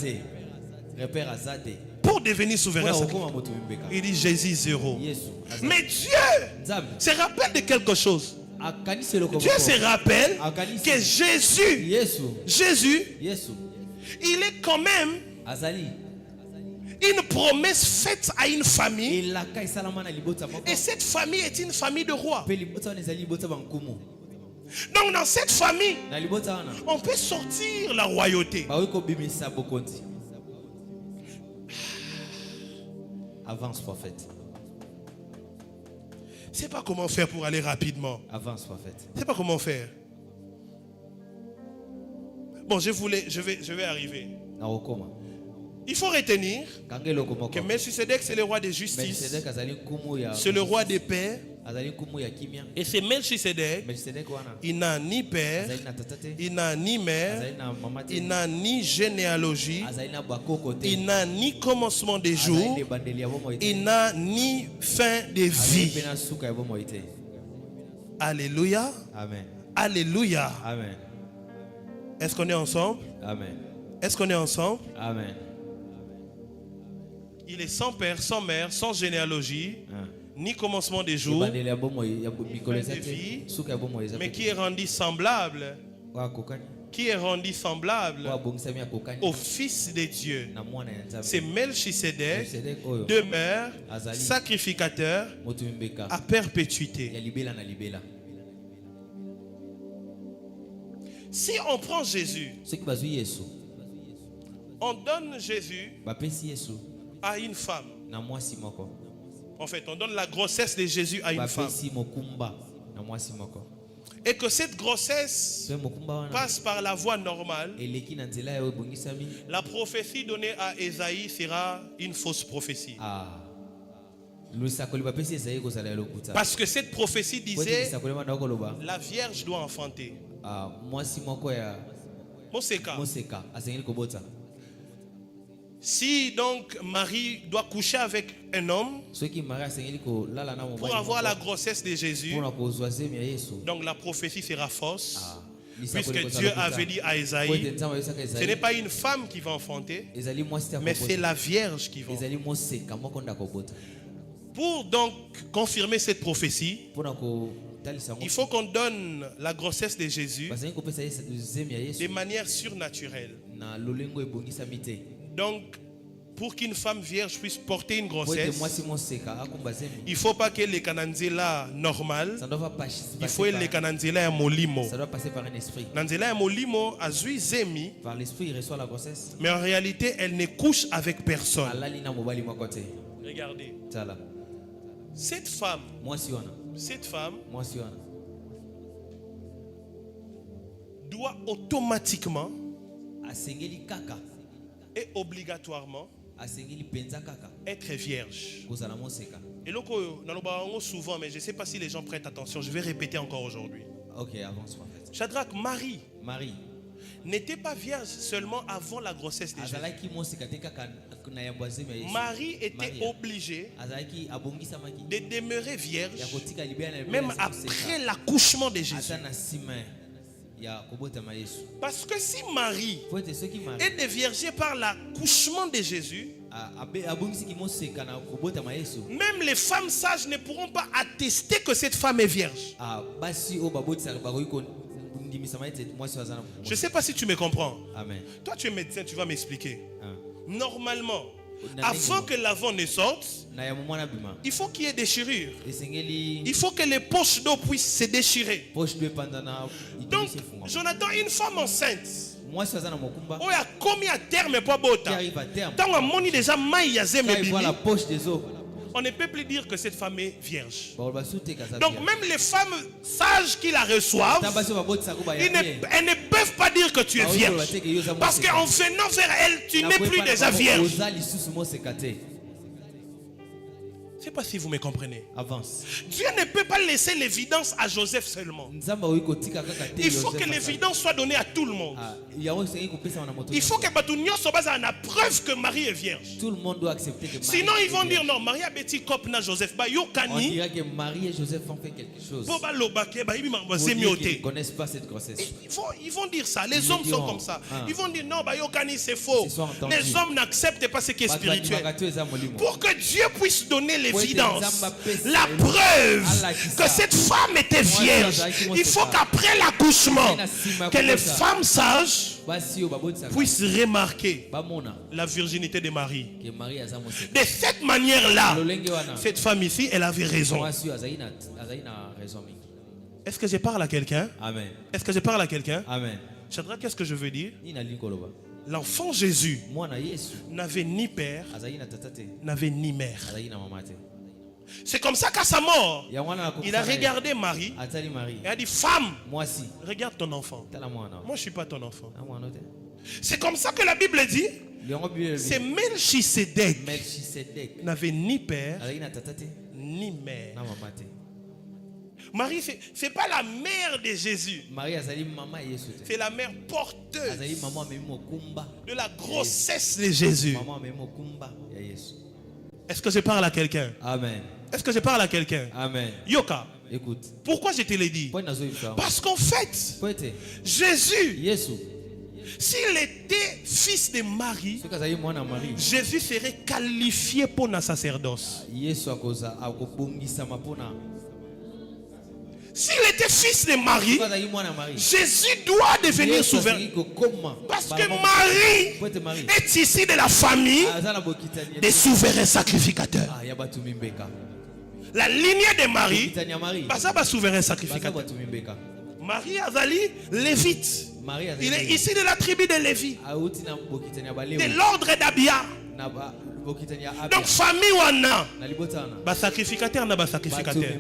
Pour devenir souverain sacrificateur. Il dit Jésus 0. Mais Dieu se rappelle de quelque chose. Dieu se rappelle que Jésus, il est quand même une promesse faite à une famille. Et cette famille est une famille de rois. Donc dans cette famille, on peut sortir la royauté. Avance, prophète. Je ne sais pas comment faire pour aller rapidement. Avance, prophète. Je ne sais pas comment faire. Bon, je vais arriver. Il faut retenir que Melchisedec, c'est le roi de justice. C'est le roi de paix. Et c'est Melchisedec. Il n'a ni père, il n'a ni mère, il n'a ni généalogie, il n'a ni commencement de jour, il n'a ni fin de vie. Alléluia. Amen. Alléluia. Amen. Est-ce qu'on est ensemble? Amen. Est-ce qu'on est ensemble? Amen. Il est sans père, sans mère, sans généalogie, ni commencement des jours, fin de vie, mais qui est rendu semblable, au Fils de Dieu. C'est Melchisedec, demeure sacrificateur à perpétuité. Si on prend Jésus, on donne Jésus à une femme. En fait, on donne la grossesse de Jésus à une femme. et que cette grossesse passe par la voie normale, la prophétie donnée à Ésaïe sera une fausse prophétie. Parce que cette prophétie disait la Vierge doit enfanter. Si donc Marie doit coucher avec un homme pour avoir la grossesse de Jésus, donc la prophétie sera fausse. Puisque Dieu avait dit à Esaïe, ce n'est pas une femme qui va enfanter, mais c'est la Vierge qui va enfanter. Pour donc confirmer cette prophétie, il faut qu'on donne la grossesse de Jésus de manière surnaturelle. Donc, pour qu'une femme vierge puisse porter une grossesse, il ne faut pas qu'elle les cananzela normal. Il faut qu'elle les cananzela molimo. Nanzela molimo a zui zemi. Par l'esprit, il reçoit la grossesse. Mais en réalité, elle ne couche avec personne. Regardez. Cette femme doit automatiquement et obligatoirement être vierge. Et donc, souvent, mais je ne sais pas si les gens prêtent attention, je vais répéter encore aujourd'hui. Ok, avance. Shadrach, Marie n'était pas vierge seulement avant la grossesse de Jésus. Marie était obligée de demeurer vierge même après l'accouchement de Jésus. Parce que si Marie est déviergée par l'accouchement de Jésus, même les femmes sages ne pourront pas attester que cette femme est vierge. Je ne sais pas si tu me comprends. Amen. Toi, tu es médecin, tu vas m'expliquer. Normalement, avant que l'avant ne sorte, il faut qu'il y ait déchirure. Il faut que les poches d'eau puissent se déchirer. Donc, Jonathan, une femme enceinte, oh, a commis à terme pas bota. Tant on moni déjà maï yazé me bibi. On ne peut plus dire que cette femme est vierge. Donc même les femmes sages qui la reçoivent, elles ne peuvent pas dire que tu es vierge. Parce qu'en venant vers elle, tu n'es plus déjà vierge. Je ne sais pas si vous me comprenez. Avance. Dieu ne peut pas laisser l'évidence à Joseph seulement. Il faut que l'évidence soit donnée à tout le monde. Il faut que Batunio soit basé à la preuve que Marie est vierge. Tout le monde doit accepter que Marie. Sinon ils vont dire non, Marie a petit cop na Joseph. On dirait que Marie et Joseph ont fait quelque chose. Ils ne connaissent pas cette grossesse. Ils vont dire ça. Les hommes sont comme ça. Ils vont dire non, c'est faux. Les hommes n'acceptent pas ce qui est spirituel. Pour que Dieu puisse donner l'évidence, la preuve que cette femme était vierge, il faut qu'après l'accouchement, que les femmes sages puissent remarquer la virginité de Marie. De cette manière-là, cette femme ici, elle avait raison. Est-ce que je parle à quelqu'un? Amen. Est-ce que je parle à quelqu'un? Amen. Shadrach, qu'est-ce que je veux dire? L'enfant Jésus n'avait ni père, n'avait ni mère. C'est comme ça qu'à sa mort, il a regardé Marie et a dit, femme, regarde ton enfant. Moi, je ne suis pas ton enfant. C'est comme ça que la Bible dit, c'est Melchisedec n'avait ni père, ni mère. Marie, ce n'est pas la mère de Jésus. C'est la mère porteuse de la grossesse de Jésus. Est-ce que je parle à quelqu'un? Amen. Est-ce que je parle à quelqu'un? Amen. Yoka. Écoute. Pourquoi je te l'ai dit? Parce qu'en fait, Jésus, s'il était fils de Marie, Jésus serait qualifié pour le sacerdoce. S'il était fils de Marie, Jésus doit devenir souverain. Parce que Marie est issue de la famille des souverains sacrificateurs. La lignée de Marie, c'est un souverain sacrificateur. Marie Azali, lévite. Il est issu de la tribu de Lévi, de l'ordre d'Abia. Donc famille wana ba sacrificateur na ba sacrificateur.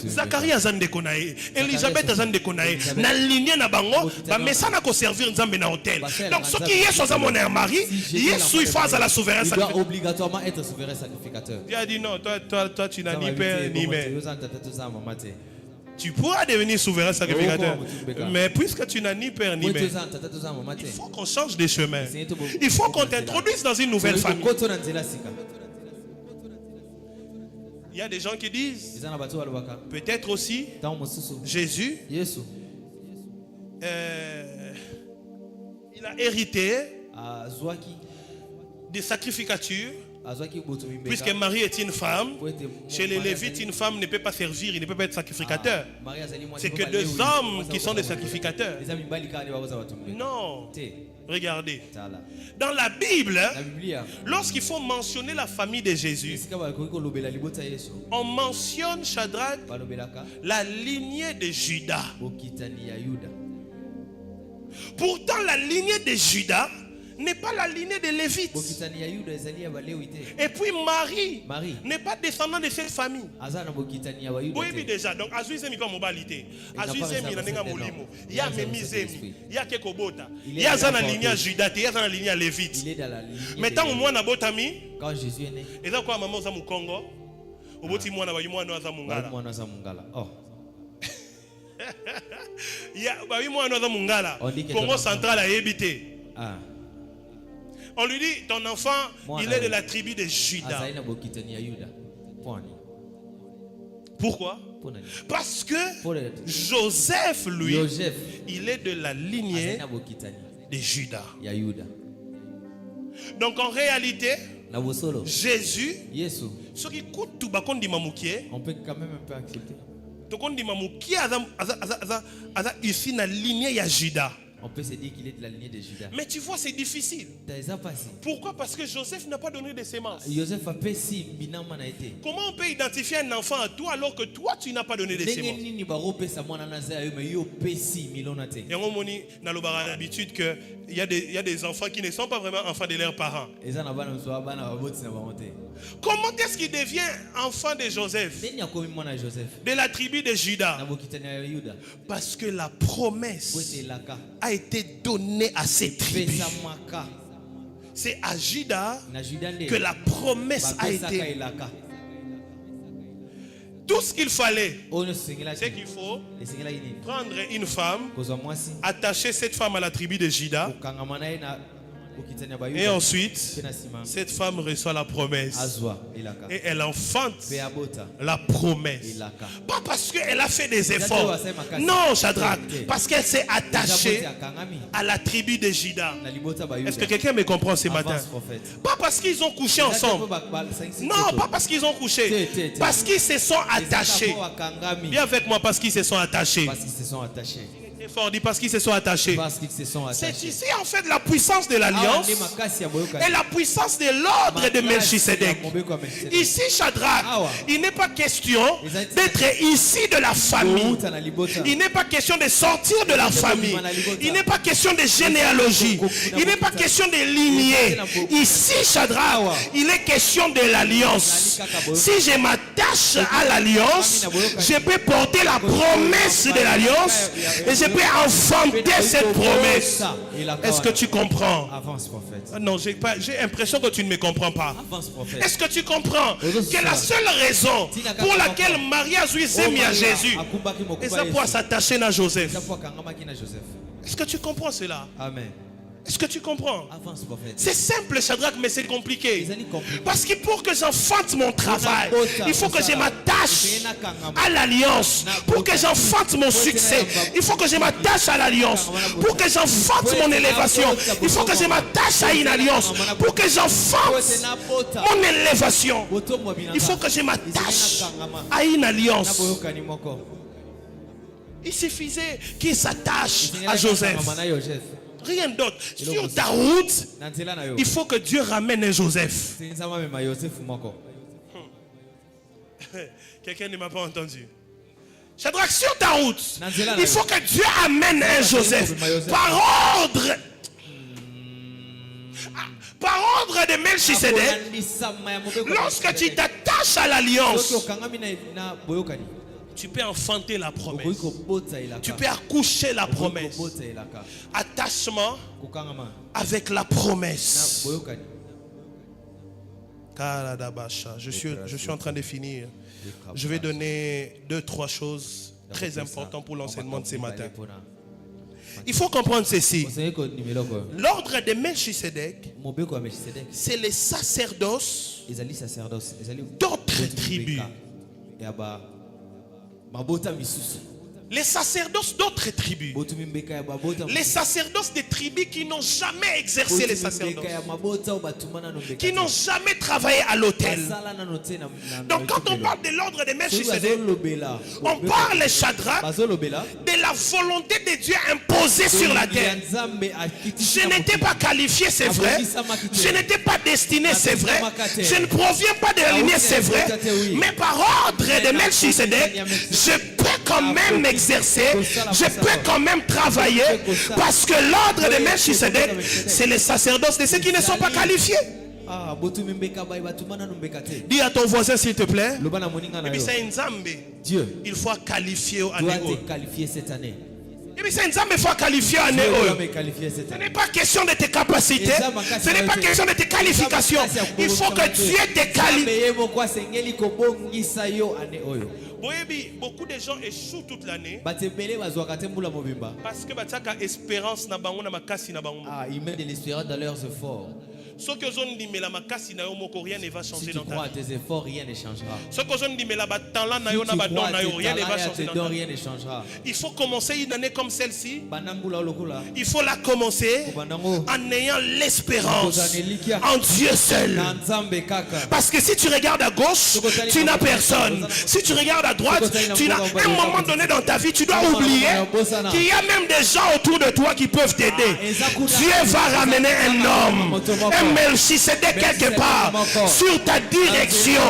Zacharie azande konae, Elisabeth azande konae, na lignée na bango ba mesana ko servir Nzambe na hôtel. Donc ce qui est sur mon mari, Yesu il face à la souveraine sacrificateur. Il doit obligatoirement être souverain sacrificateur. Il a dit non, toi tu n'as ni père ni mère. Tu pourras devenir souverain sacrificateur. Mais puisque tu n'as ni père ni mère, il faut qu'on change de chemin. Il faut qu'on t'introduise dans une nouvelle famille. Il y a des gens qui disent, peut-être aussi, Jésus, il a hérité des sacrificatures. Puisque Marie est une femme, chez les Lévites, une femme ne peut pas servir, il ne peut pas être sacrificateur. C'est que deux hommes qui sont des sacrificateurs. Non. Regardez. Dans la Bible, lorsqu'il faut mentionner la famille de Jésus, on mentionne Shadrach, la lignée de Judas. Pourtant, la lignée de Judas n'est pas la lignée des Lévites. Et puis Marie n'est pas descendant de cette famille. Oui, déjà. Donc, Azuizemi pas mobilité. Azuizemi na nenga molimo. Il y a Memizemi. Il y a Kekobota. Il y a la lignée Judas. Il y a la lignée Lévite. Mais tant que moi na botami, quand Jésus est né, et donc quoi maman za mu Congo, au boti moi na ba yimo na za mungala. Oh. Il y a ba yimo na za mungala. Congo central a habité. Ah. On lui dit, ton enfant, il est de la tribu de Judas. Pourquoi? Parce que Joseph, lui, il est de la lignée de Judas. Donc en réalité, Jésus, ce qui coûte tout, on peut quand même un peu accepter. Ici, dans la lignée de Judas. On peut se dire qu'il est de la lignée de Judas. Mais tu vois, c'est difficile. Pourquoi? Parce que Joseph n'a pas donné de sémence. Comment on peut identifier un enfant à toi alors que toi, tu n'as pas donné de sémence? Et on a l'habitude qu'il y a des enfants qui ne sont pas vraiment enfants de leurs parents. Comment est-ce qu'il devient enfant de Joseph? De la tribu de Judas. Parce que la promesse a été donnée à cette tribu. C'est à Judas que la promesse a été. Tout ce qu'il fallait, c'est qu'il faut prendre une femme, attacher cette femme à la tribu de Judas. Et ensuite, cette femme reçoit la promesse. Et elle enfante la promesse. Pas parce qu'elle a fait des efforts. Non, Shadrach. Parce qu'elle s'est attachée à la tribu de Judas. Est-ce que quelqu'un me comprend ce matin? Pas parce qu'ils ont couché ensemble. Non, pas parce qu'ils ont couché. Parce qu'ils se sont attachés. Viens avec moi, parce qu'ils se sont attachés. Fort dit parce qu'ils se sont attachés. C'est ici en fait la puissance de l'alliance et la puissance de l'ordre de Melchisedec. Ici, Shadrach, il n'est pas question d'être ici de la famille. Il n'est pas question de sortir de la famille. Il n'est pas question de généalogie. Il n'est pas question de lignée. Ici, Shadrach, il est question de l'alliance. Si je m'attache à l'alliance, je peux porter la promesse de l'alliance et je peux enfanter cette promesse. Est-ce que tu comprends? Avance, prophète. Non, j'ai l'impression que tu ne me comprends pas. Est-ce que tu comprends que la seule raison pour laquelle Marie a mis à Jésus, c'est pour s'attacher à Joseph? Est-ce que tu comprends cela? Amen. Est-ce que tu comprends? C'est simple, Shadrach, mais c'est compliqué. Parce que pour que j'enfante mon travail, il faut que je m'attache à l'alliance. Pour que j'enfante mon succès, il faut que je m'attache à l'alliance. Pour que j'enfante mon élévation, il faut que je m'attache à une alliance. Pour que j'enfante mon élévation, il faut que je m'attache à une alliance. Il suffisait qu'il s'attache à Joseph. Rien d'autre. Sur ta route, il faut que Dieu ramène un Joseph. Quelqu'un ne m'a pas entendu. Shadrach, sur ta route, il faut que Dieu amène un Joseph. Par ordre. Par ordre de Melchisedec, lorsque tu t'attaches à l'alliance, tu peux enfanter la promesse. Tu peux accoucher la promesse. Attachement avec la promesse. Je suis en train de finir. Je vais donner 2-3 choses très importantes pour l'enseignement de ce matin. Il faut comprendre ceci. L'ordre de Melchisedec, c'est les sacerdoces d'autres tribus. Les sacerdoces d'autres tribus. Les sacerdoces des tribus qui n'ont jamais exercé les sacerdoces. Qui n'ont jamais travaillé à l'autel. Donc quand on parle de l'ordre de Melchisedec, on parle, Shadrach, de la volonté de Dieu imposée sur la terre. Je n'étais pas qualifié, c'est vrai. Je n'étais pas destiné, c'est vrai. Je ne proviens pas de la lignée, c'est vrai. Mais par ordre de Melchisedec, je peux quand même exercer, je peux quand même travailler, parce que l'ordre de Melchisedec, c'est les sacerdoces de ceux qui ne sont pas qualifiés. Dis à ton voisin s'il te plaît, Dieu, il faut qualifier cette année. Il faut qualifier année. Ce n'est pas question de tes capacités, ce n'est pas question de tes qualifications. Il faut que Dieu te qualifie. Beaucoup de gens échouent toute l'année parce que espérance na bango na makasi na bango. Ils mettent de l'espérance dans leurs efforts. Ce que rien ne va changer. Si tu crois à tes efforts, rien ne changera. Ce que rien ne va changer. Rien ne changera. Il faut commencer une année comme celle-ci. Il faut la commencer en ayant l'espérance en Dieu seul. Parce que si tu regardes à gauche, tu n'as personne. Si tu regardes à droite, tu n'as un moment donné dans ta vie, tu dois oublier qu'il y a même des gens autour de toi qui peuvent t'aider. Dieu va ramener un homme, un Melchisedec quelque part sur ta direction.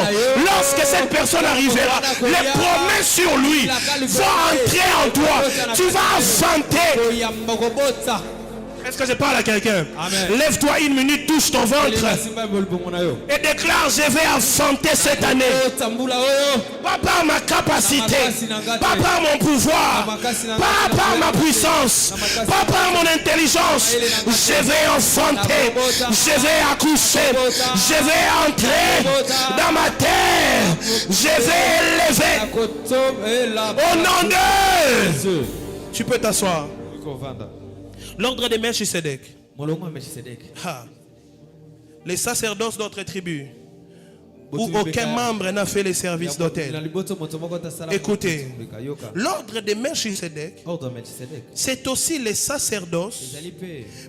Lorsque cette personne arrivera, les promesses sur lui vont entrer en toi. Tu vas vanter. Est-ce que je parle à quelqu'un? Lève-toi une minute, touche ton ventre et déclare: je vais enfanter cette année. Pas par ma capacité, pas par mon pouvoir, pas par ma puissance, pas par mon intelligence. Je vais enfanter, je vais accoucher, je vais entrer dans ma terre, je vais élever au nom de... Tu peux t'asseoir. L'ordre de Melchisedec. Les sacerdoces d'autres tribus, où aucun membre n'a fait les services d'autel. Écoutez, l'ordre de Melchisedec, c'est aussi les sacerdoces,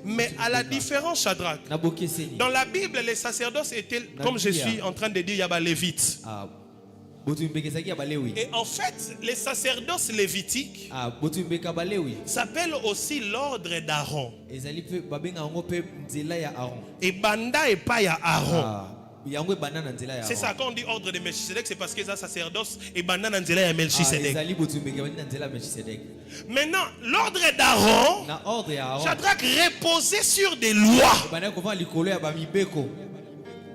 mais à la différence, Shadrach, dans la Bible, les sacerdoces étaient, comme je suis en train de dire, il y a les lévites. Et en fait, les sacerdoces lévitiques s'appellent aussi l'ordre d'Aaron. Et Banda et pas ya Aaron. C'est ça, quand on dit ordre de Melchisedec, c'est parce que les sacerdoces et Banda Nanzela ya Melchisedec. Maintenant, l'ordre d'Aaron, Shadrach, reposait sur des lois.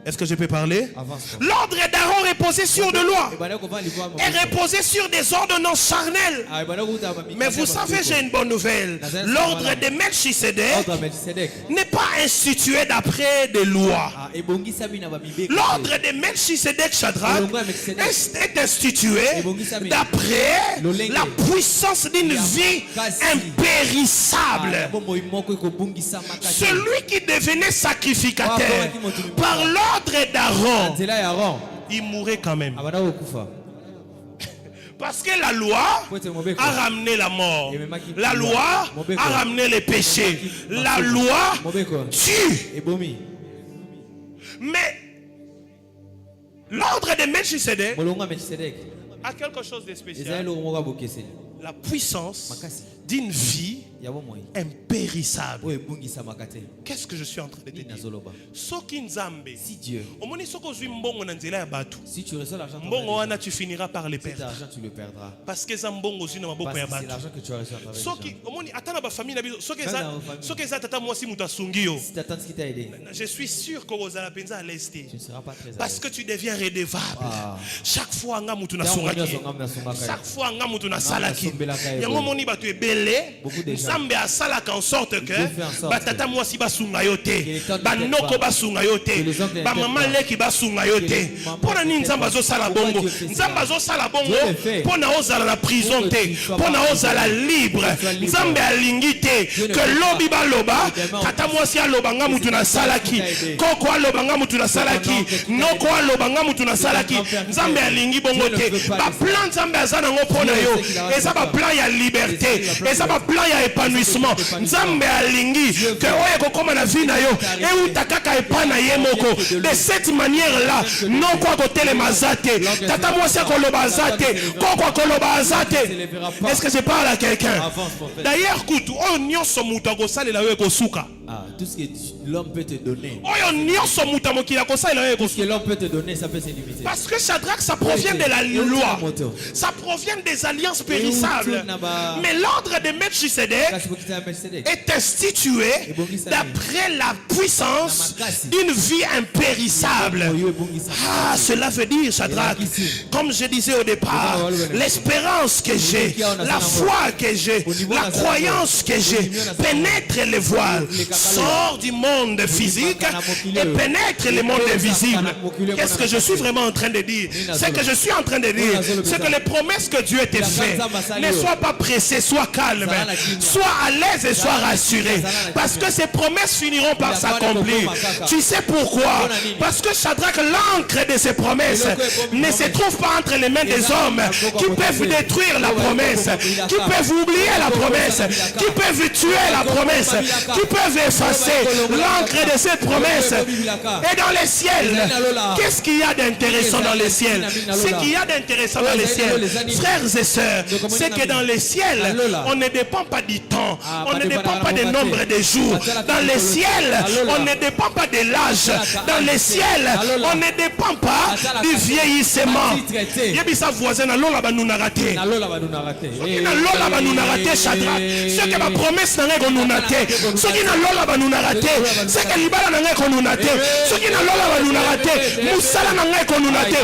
Est-ce que je peux parler? L'ordre d'Aaron reposait sur des lois et reposait sur des ordonnances charnelles. Mais vous savez, j'ai une bonne nouvelle. L'ordre de Melchisedec n'est pas institué d'après des lois. L'ordre de Melchisedec, Shadrach, est institué d'après la puissance d'une vie impérissable. Celui qui devenait sacrificateur par l'ordre d'Aaron, il mourait quand même. Parce que la loi a ramené la mort. La loi a ramené les péchés. La loi tue. Mais l'ordre de Melchisedec a quelque chose de spécial. La puissance d'une vie impérissable. Qu'est-ce que je suis en train de te dire? Si Dieu, si tu reçois l'argent, tu finiras par le perdre. Tu le perdras. Parce que c'est l'argent que tu as reçu à travers je suis sûr que vous allez penser à l'ester. Tu ne seras pas très parce que tu deviens redevable. Chaque fois nga mutu na songaki. Chaque fois nga mutu na salaki. Yango moni batu ebele. Nzambe asalaka en sorte que batata mwasi basunga yo te. Banoko basunga yo te. Ba mama leki basunga yo te. Pona ni nzamba zo sala bongo. Nzamba zo sala bongo. Pona ozala na prison te. Pona ozala libre. Nzambe alingi te que lobi ba loba. Tata mwasi aloba nga mutu na salaki. Koko aloba nga mutu na salaki. Noko aloba nga mutu na salaki. Nzambe alingi bongo te. Ba plan nzambe azana ngo pona yo. Eza ba plan ya liberté. Eza ba plan ya épanouissement. Nzambe alingi que oye kokoma na vie na yo. E utakaka epana ye moko. De cette manière là, non quoi côté les mazate. Tata mwasi koloba azate. Koko koloba azate. Est-ce que je parle à quelqu'un? D'ailleurs, écoute, on nyonso mutu akosalela yo ekosuka. Tout ce que l'homme peut te donner. Tout ce que l'homme peut te donner, ça peut se limiter. Parce que Shadrach, ça provient de la loi. Ça provient des alliances périssables. Mais l'ordre de Melchisedec est institué d'après la puissance d'une vie impérissable. Ah, cela veut dire, Shadrach, comme je disais au départ, l'espérance que j'ai, la foi que j'ai, la croyance que j'ai pénètre les voiles, sort du monde physique et pénètre le monde invisible. Qu'est-ce que je suis vraiment en train de dire? Ce que je suis en train de dire, c'est que les promesses que Dieu t'a faites, ne sois pas pressé, sois calme, sois à l'aise et sois rassuré. Parce que ces promesses finiront par s'accomplir. Tu sais pourquoi? Parce que Shadrach, l'encre de ces promesses ne se trouve pas entre les mains des hommes qui peuvent détruire la promesse, qui peuvent oublier la promesse, qui peuvent tuer la promesse, qui peuvent effacer l'encre de cette promesse. Et dans les ciels, qu'est-ce qu'il y a d'intéressant dans les ciels? Ce qu'il y a d'intéressant dans les ciels, frères et sœurs, c'est que dans les ciels, on ne dépend pas du temps, on ne dépend pas du nombre de jours. Dans les ciels, on ne dépend pas de l'âge. Dans les ciels, on ne dépend pas du vieillissement. Yebisa voisin na lola ba nous na raté. Na lola ba nous na raté. Shadrach. Ce que ma promesse n'a pas nous raté. Ce qui n'a lola ba nous na raté. Ce que libala n'a pas nous raté. Ce qui n'a lola ba nous na raté. Moussala n'a pas nous raté.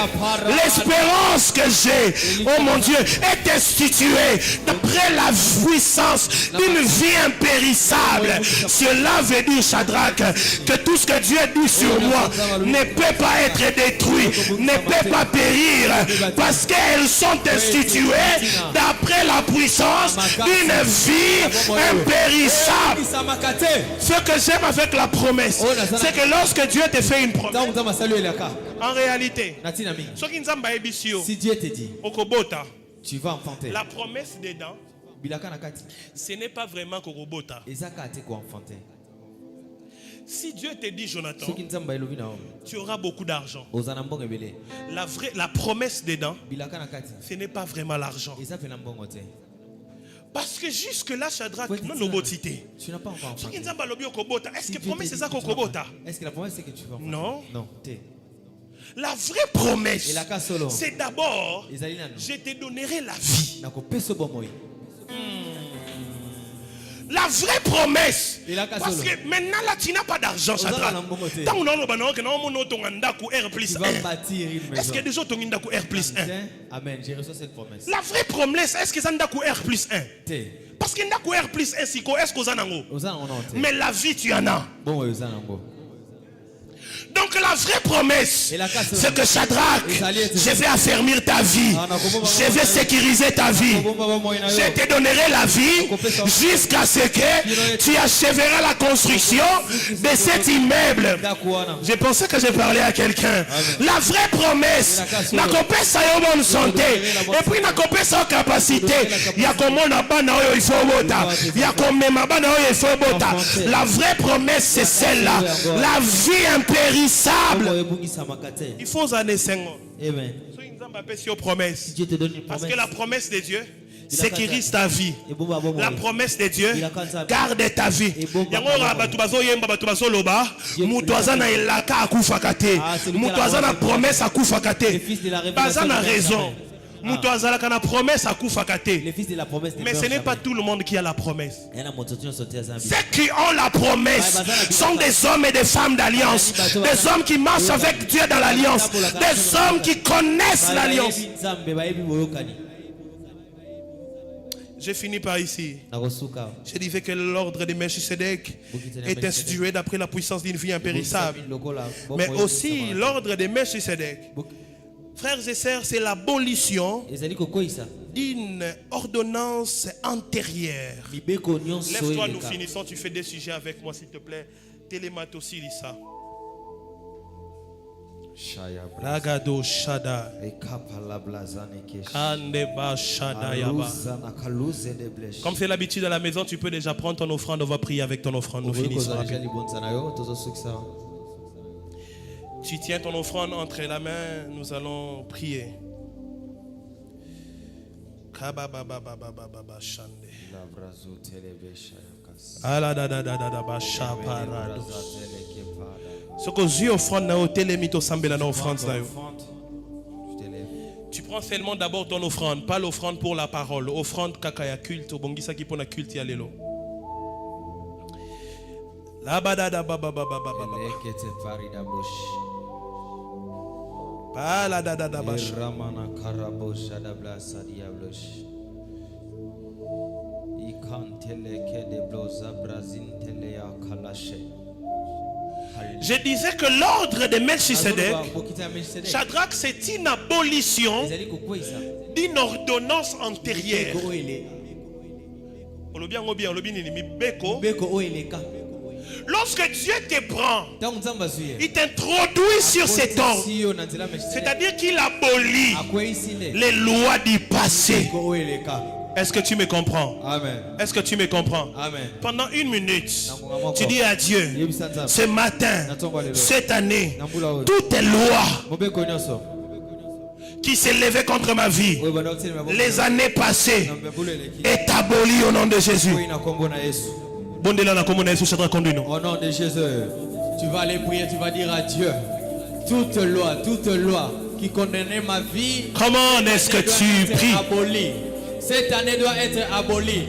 L'espérance que j'ai, oh mon Dieu, est instituée d'après la puissance d'une vie impérissable. Cela veut dire, Shadrach, que tout ce que Dieu dit sur moi ne peut pas être détruit, ne peut pas périr, parce qu'elles sont instituées d'après la puissance d'une vie impérissable. Ce que j'aime avec la promesse, c'est que lorsque Dieu te fait une promesse, en réalité, si Dieu te dit, tu vas enfanter, la promesse dedans, ce n'est pas vraiment Kokobota. Si Dieu te dit, Jonathan, tu auras beaucoup d'argent, la promesse dedans, ce n'est pas vraiment l'argent. Parce que jusque-là, Shadrach, tu n'as pas encore enfanté. Est-ce que la promesse c'est ça Kokobota? Est-ce que la promesse c'est que tu vas enfanter? Non. Non. La vraie promesse, c'est d'abord, je te donnerai la vie. La vraie promesse. Parce que maintenant là tu n'as pas d'argent, Shadrach. Tant on a est-ce que déjà tu as R+1? Amen. J'ai reçu cette promesse. La vraie promesse, est-ce que ça n'a R+1? Parce que R+1 c'est quoi? Est-ce que vous en avez? Mais la vie tu en as. Donc la vraie promesse, c'est que Shadrach, je vais affermir ta vie, je vais sécuriser ta vie, je te donnerai la vie jusqu'à ce que tu achèveras la construction de cet immeuble. Je pensais que je parlais à quelqu'un. La vraie promesse, n'a pas sa bonne santé, et puis n'a pas sa capacité. Il y a comme on a il faut bota, il y a comme même il faut bota. La vraie promesse, c'est celle-là, la vie impérissable. Il faut en essayer. Parce que la promesse de Dieu, sécurise ta vie. La promesse de Dieu, garde ta vie. Yangora batu bazo yemba batu bazo loba, mutuazana elaka akufaka te. Mutuazana promesse akufaka te. Bazana raison. Mutuazana kana promesse akufaka te. Mais ce n'est pas tout le monde qui a la promesse. Ceux qui ont la promesse sont des hommes et des femmes d'alliance, des hommes qui marchent avec Dieu dans l'alliance, des hommes qui connaissent l'alliance. J'ai fini par ici. Je disais que l'ordre de Melchisedec est institué d'après la puissance d'une vie impérissable. Mais aussi l'ordre de Melchisedec, frères et sœurs, c'est l'abolition d'une ordonnance antérieure. Lève-toi, nous finissons. Tu fais des sujets avec moi, s'il te plaît. Télémato Silissa. Lagado Shada. Kandeba Shada Yaba. Comme c'est l'habitude à la maison, tu peux déjà prendre ton offrande. On va prier avec ton offrande. Nous finissons. Tu tiens ton offrande entre la main. Nous allons prier. Ce que j'ai offrande na hôtel mito sambela na offrande na yo. Tu prends seulement d'abord ton offrande, pas l'offrande pour la parole, offrande kakaya culte bongisa ki pona culte ya lelo. La badada baba baba baba. Ba la da da da bash. Ramana karabosha da blasa diablosh. Ikantele ke de bloza brazintele ya kalashe. Je disais que l'ordre de Melchisedec, Shadrach, c'est une abolition d'une ordonnance antérieure. Lorsque Dieu te prend, il t'introduit sur cet ordre. C'est-à-dire qu'il abolit les lois du passé. Est-ce que tu me comprends? Amen. Est-ce que tu me comprends? Amen. Pendant une minute, tu dis à Dieu, ce matin, cette année, toutes les lois qui s'élevaient contre ma vie, les années passées, est abolies au nom de Jésus. Au nom de Jésus, tu vas aller prier, tu vas dire à Dieu, toute loi qui condamnait ma vie, comment est-ce que tu pries? Abolie. Cette année doit être abolie.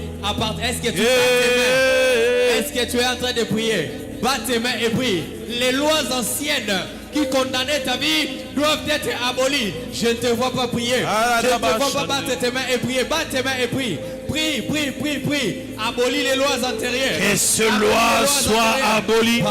Est-ce que tu bats tes mains? Est-ce que tu es en train de prier? Bats tes mains et prie. Les lois anciennes qui condamnaient ta vie doivent être abolies. Je ne te vois pas prier. Je ne te vois pas battre tes mains et prier. Bats tes mains et prie. Prie. Abolis les lois antérieures. Que ces lois soient abolies.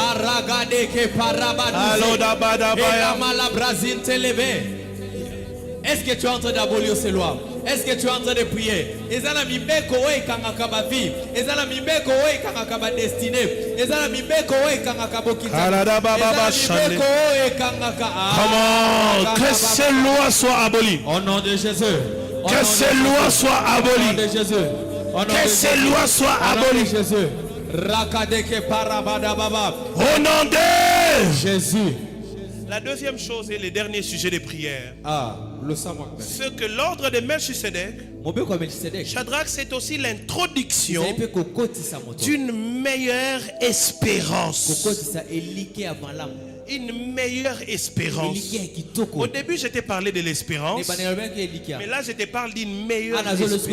Est-ce que tu es en train d'abolir ces lois? Est-ce que tu es en train de prier? Ezala mibeko oye kangaka ba vie. Ezala mibeko oye kangaka ba destinée. Ezala mibeko oye kangaka bokita. Ezala mibeko oye kangaka. Comment? Que ces lois soient abolies. Au nom de Jésus. Que ces lois soient abolies. Au nom de Jésus. Que ces lois soient abolies. Rakadeke parabada baba. Au nom de Jésus. La deuxième chose et le dernier sujet de prière. Ce que l'ordre de Melchisedec, Shadrach, c'est aussi l'introduction d'une meilleure espérance. Une meilleure espérance. Au début, je t'ai parlé de l'espérance, mais là, je te parle d'une meilleure espérance.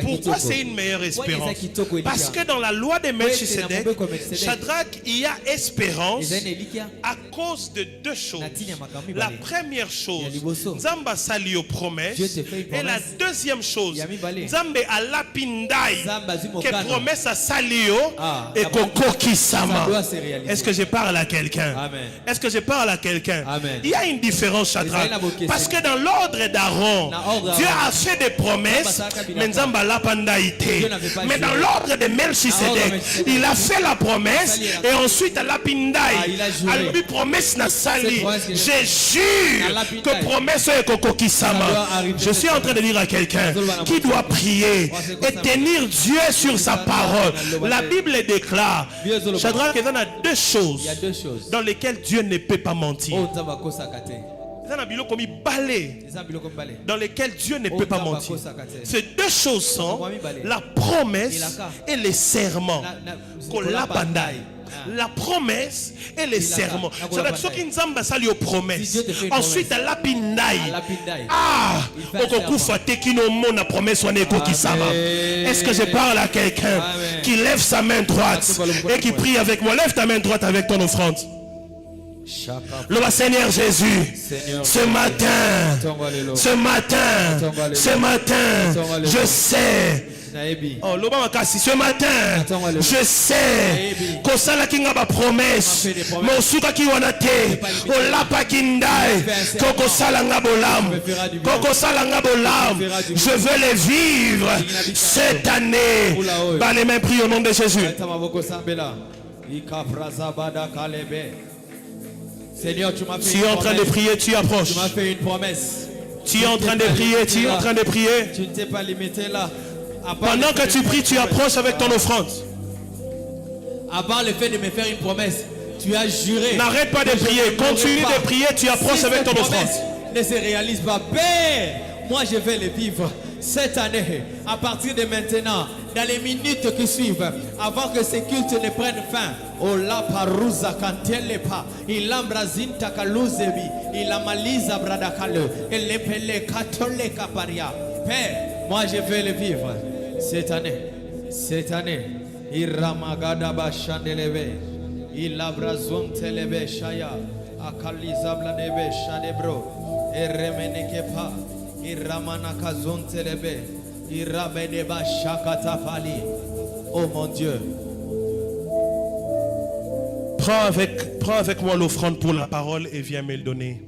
Pourquoi c'est une meilleure espérance? Parce que dans la loi de Melchisedec, Shadrach, il y a espérance à cause de deux choses. La première chose, Nzamba Salio promesse, et la deuxième chose, Nzambe a lapindai, que promesse à Salio et Koko Kisama. Est-ce que je parle à quelqu'un? Est-ce que je parle à quelqu'un? Il y a une différence, Shadrach. Parce que dans l'ordre d'Aaron, Dieu a fait des promesses, mais Nzamba lapindaïté. Mais dans l'ordre de Melchisedec, il a fait la promesse et ensuite à lapindaï. A lui promesse na sali. Je jure que promesse est Kokokisama. Je suis en train de dire à quelqu'un qui doit prier et tenir Dieu sur sa parole. La Bible déclare, Shadrach, il y a deux choses dans lesquelles Dieu ne peut pas mentir. dans lesquels Dieu ne peut pas mentir. Ces deux choses sont la promesse et les serments. La promesse et les serments. C'est-à-dire ceux qui nous ont promesse. Ensuite, la lapindai. Est-ce que je parle à quelqu'un qui lève sa main droite et qui prie avec moi? Lève ta main droite avec ton offrande. Le Seigneur Jésus, ce matin, je sais. Ce matin, je sais que ça la kinga ba promesse, mais suka ki wanate, o lapa kindai, koko sala nga bolam, je veux les vivre cette année. Dans les mains, prie au nom de Jésus. Seigneur, tu m'as fait tu es en train de prier, tu approches. Tu m'as fait une promesse. Tu es en train de prier, tu es en train de prier. Tu ne t'es pas limité là. Pendant que tu pries, tu approches avec ton offrande. À part le fait de me faire une promesse, tu as juré. N'arrête pas de prier. Continue de prier, tu approches avec ton offrande. Ne se réalise pas. Père, moi je vais le vivre cette année, à partir de maintenant, dans les minutes qui suivent, avant que ce culte ne prenne fin. Oh la parusa kantele pa, il ambrazinta kaluzebi, il amaliza bradakale, il lepele katole kaparia. Père, moi je vais le vivre cette année. Il ramagada bashandeleve, il abrazon telebe shaya, akaliza bladebe shadebro, et remenekepa. Oh mon Dieu. Prends avec moi l'offrande pour la parole et viens me le donner.